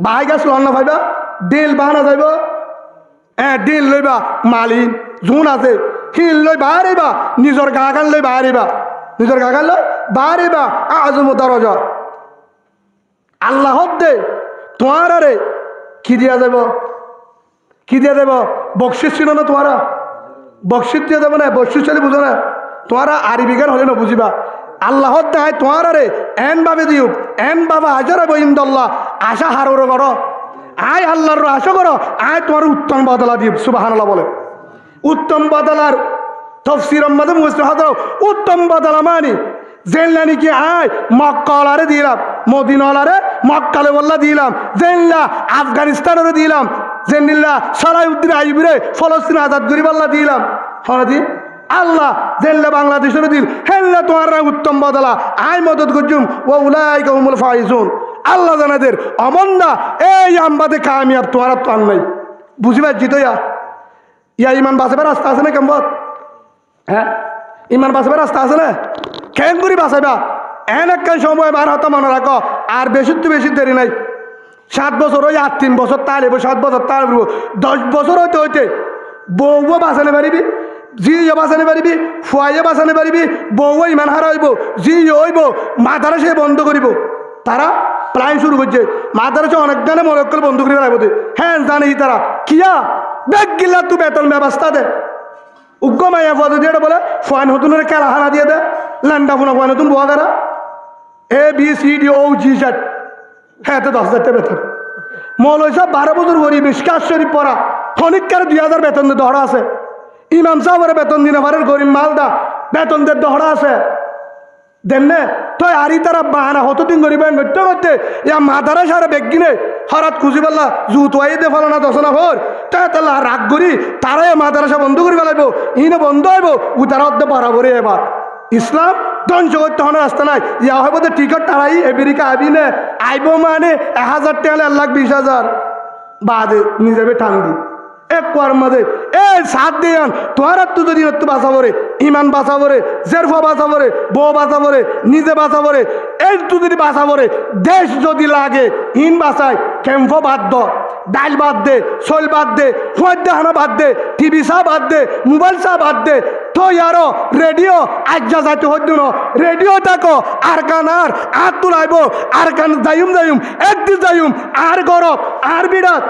বাহাই গাছ লন না ভাইবা ডিল বাহানা যাইব ডিল লইবা মালিন জুন আছে হিল লই বাহারিবা নিজের গাগান লই বাহারিবা নিজের গাগান লই বাহারিবা আজম দরজা আল্লাহ দে তোমার আরে কি দিয়া যাব কি দিয়ে দেব বকশিস ছিল না তোমারা বকশিস দিয়ে দেবো না বকশিস চলে বুঝো না তোমারা আরি বিজ্ঞান হলে না বুঝিবা আল্লাহ দেয় তোমার আরে এন ভাবে দিও এন বাবা হাজারে বইন্দল্লাহ আশা হারোর করো আয় আল্লাহর আশা করো আয় তোমার উত্তম বদলা দিও সুবহানাল্লাহ বলে উত্তম বদলার তফসির মধ্যে মুস্তাহ উত্তম বদলা মানি জেনলানি কি আয় মক্কালারে দিলাম মদিনালারে মক্কালে বল্লা দিলাম জেনলা আফগানিস্তানেরও দিলাম জেনিল্লা সালাউদ্দিন আইবিরে ফলস্তিন আজাদ গরিব আল্লাহ দিলাম হনাদি আল্লাহ জেনলা বাংলাদেশেরও দিল হেল্লা তোমার উত্তম বদলা আয় মদত গুজুম ও উলাইকা হুমুল ফাইজুন আল্লাহ জানাদের অমন্দা এই আমবাদে কামিয়াব তোমার তো আন নাই বুঝিবার জিত ইয়া ইমান বাঁচাবার রাস্তা আছে না কেমন হ্যাঁ ইমান বাঁচাবার রাস্তা আছে না কেন করি বাঁচাইবা এন একটা সময় বার হতো মনে রাখো আর বেশি তো বেশি দেরি নাই 7 বছর ওই 8-3 বছর তাহলে 7 বছর তাহলে 10 বছর হইতে হইতে বউও বাঁচাতে পারিবি জিও বাঁচাতে পারিবি ফুয়াইও বাঁচাতে পারিবি বউও ইমান হারা হইব জি হইব মাথারা সে বন্ধ করিব তারা প্রায় শুরু করছে মাথারা সে অনেক গানে মরক্কল বন্ধ করে রাখবো হ্যাঁ জানে তারা কিয়া ব্যাগ গিল্লা তু বেতন ব্যবস্থা দে উগ্র মাইয়া পদ দিয়ে বলে ফুয়ান হতুনের কেলা হানা দিয়ে দে ল্যান্ডা ফোনা ফুয়ান হতুন বোয়া গারা ABCDOGZ, হ্যাঁ তো 10,000 টাকা বেতন। মৌলভী সাহেব 12 বছর করি মিশকাত শরীফ পড়া, খনিকার 2,000 বেতন দিয়ে দহরা আছে। ইমাম সাহেবের বেতন দিনে পারেন গরিব মালদা বেতন দিয়ে দহরা আছে দেন নে তো আরি তারা বাহানা হতদিন গরিব করতে করতে ইয়া মাদারা সারা বেগ কিনে হরাত খুঁজি পাল্লা জুত ওয়াই দে ফলানা দশনা ভর তাহলে রাগ করি তারাই মাদারাসা বন্ধ করে ফেলাইব, ইনে বন্ধ হইব উতারা অর্ধে বরাবরই। এবার ইসলাম ধ্বংস করতে হওয়ার রাস্তা নাই। ইয়া হইব তো টিকট তারাই আমেরিকা আবি নে আইব মানে 1,000 টাকা 1,20,000 বাদে নিজেবে টান দি এক কোয়ার মাঝে এই সাথ দিয়ান তোমার তো যদি একটু বাঁচাবো রে, ইমান বাঁচাবো রে, জেরফা বাঁচাবো রে, বউ বাঁচাবো রে, নিজে বাঁচাবো রে, এই তো যদি বাঁচাবো রে, দেশ যদি লাগে ইন বাঁচায় ক্যাম্প বাদ দ, ডাইল বাদ দে, শৈল বাদ দে, ফুয়াদ্দে হানা বাদ দে, টিভি চা বাদ দে, মোবাইল চা বাদ দে, তো ইয়ারো রেডিও আজ্জা যাইতে হইত না রেডিও থাকো আর কানার আর তুলাইব আর কান যাইম একদিন যাইম আর গরব আর বিরাট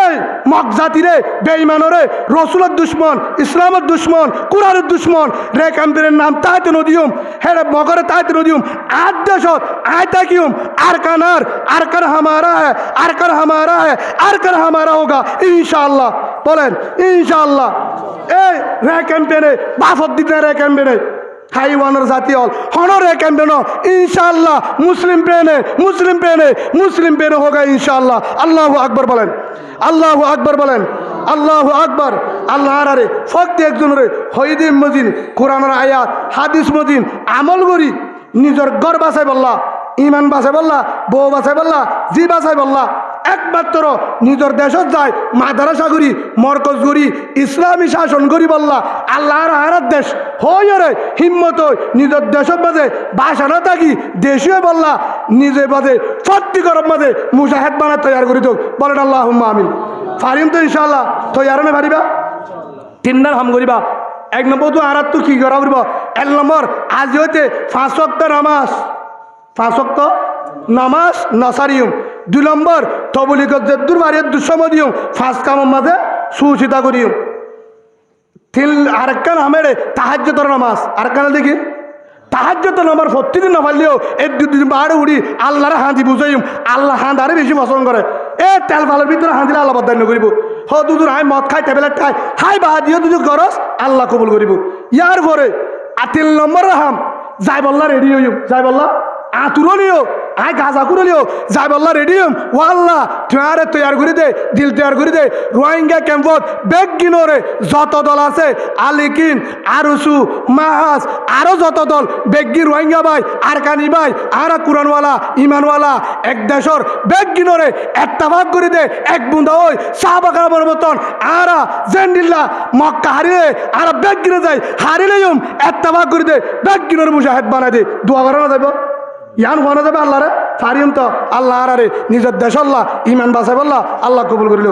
এই মগজাতিরে বেঈমানরে রসুলের দুশ্মন, ইসলামের দুশ্মন, কুরআনের দুশ্মন রে ক্যাম্পের নাম তাইতে নদিউম হেরে মগরে তাইতে নদিউম আর দেশত আয় তাকিউম আর কান হামারা হ্যাঁ আর কান হামারা হ্যাঁ আর কান হামারা হোগা ইনশাআল্লাহ। বলেন ইনশাআল্লাহ। এই রে ক্যাম্পেনে বাফত দিতে রে ক্যাম্পেনে হাইওয়ানের জাতি হল হনরে ক্যাম্পেন ইনশাআল্লাহ মুসলিম পেনে হোগা ইনশাআল্লাহ। আল্লাহু আকবার বলেন, আল্লাহু আকবার বলেন, আল্লাহু আকবার। আল্লাহ আরে ফক্ত একজনের হইদিন মজিন কোরআনের আয়াত হাদিস মজিন আমল করি নিজের ঘর বাঁচাই বললা, ইমান বাঁচাই বললা, বউ বাঁচাই বললা, জি বাঁচাই বললা একমাত্র নিজের দেশত যায় মাদ্রাসা করি মরকজ করি ইসলামী শাসন করি বললা আল্লাহর আহারাত দেশ হয়ে হিম্মত নিজের দেশের মাঝে বাসা না থাকি দেশীয় বললা নিজে বাজে সত্যি গরম মাঝে মুজাহেদ বানা তৈরি করি তো বলেন আল্লাহুম্মা আমিন। ফারিম তো ইনশাআল্লাহ তৈরি না পারিবা তিনবার হাম করিবা। 1 নম্বর তো আরাত তো কি করা করব 1 নম্বর আজ হইতে 5 ওয়াক্ত নামাজ 5 ওয়াক্ত নামাজ নাসারিউম। 2 নম্বর তবলিগত যে দুর্বারের দুঃসময় দিও 5 কামের মাঝে সুচিতা করিও। 3 আরেকখান হামেরে তাহাজ্জুদের নামাজ আরেকখান দেখি তাহাজ্জুদের নামাজ প্রতিদিন না পারলেও এই 2 দিন বাড়ে উড়ি আল্লাহর হাঁদি বুঝাইম। আল্লাহ হাঁদারে বেশি পছন্দ করে। এ তেল ফালের ভিতরে হাঁদিলে আল্লাহ বদান্য করিব। হ দুদুর হাই মদ খাই ট্যাবলেট খাই হাই বাহা দিও দুদুর গরজ আল্লাহ কবুল করিব। ইয়ার পরে 3 নম্বর হাম যাই বললা রেডি হইম, যাই বললা আতুরো নিও আয় গাজা করে লিও যাই বললা রেডিয়াম ও আল্লাহ তুই তৈয়ার করে দে দিল তৈয়ার করে দে। রোহিঙ্গা ক্যাম্পত বেগ গিনোরে যত দল আছে আলিকিন আরুসু মাহাজ আরো যত দল বেগগি রোহিঙ্গা ভাই আর কানি ভাই আর কুরআনওয়ালা ইমানওয়ালা এক দেশর বেগ গিনোরে এত্তাফাক করে দে এক বুন্দা ওই সাহাবাকার মতন আরা জেন্ডিল্লা মক্কা হারিলে আর বেগ গিনে যায় হারিলেইম এত্তাফাক করে দে বেগ গিনোর মুজাহিদ বানাই দে দোয়া করা না যাইব ইয়ান হওয়া যাবে আল্লাহরে ফারিম তো আল্লাহ আরে নিজের দেশ আল্লাহ ইমান বাসাই বললা আল্লাহ কবুল করিল।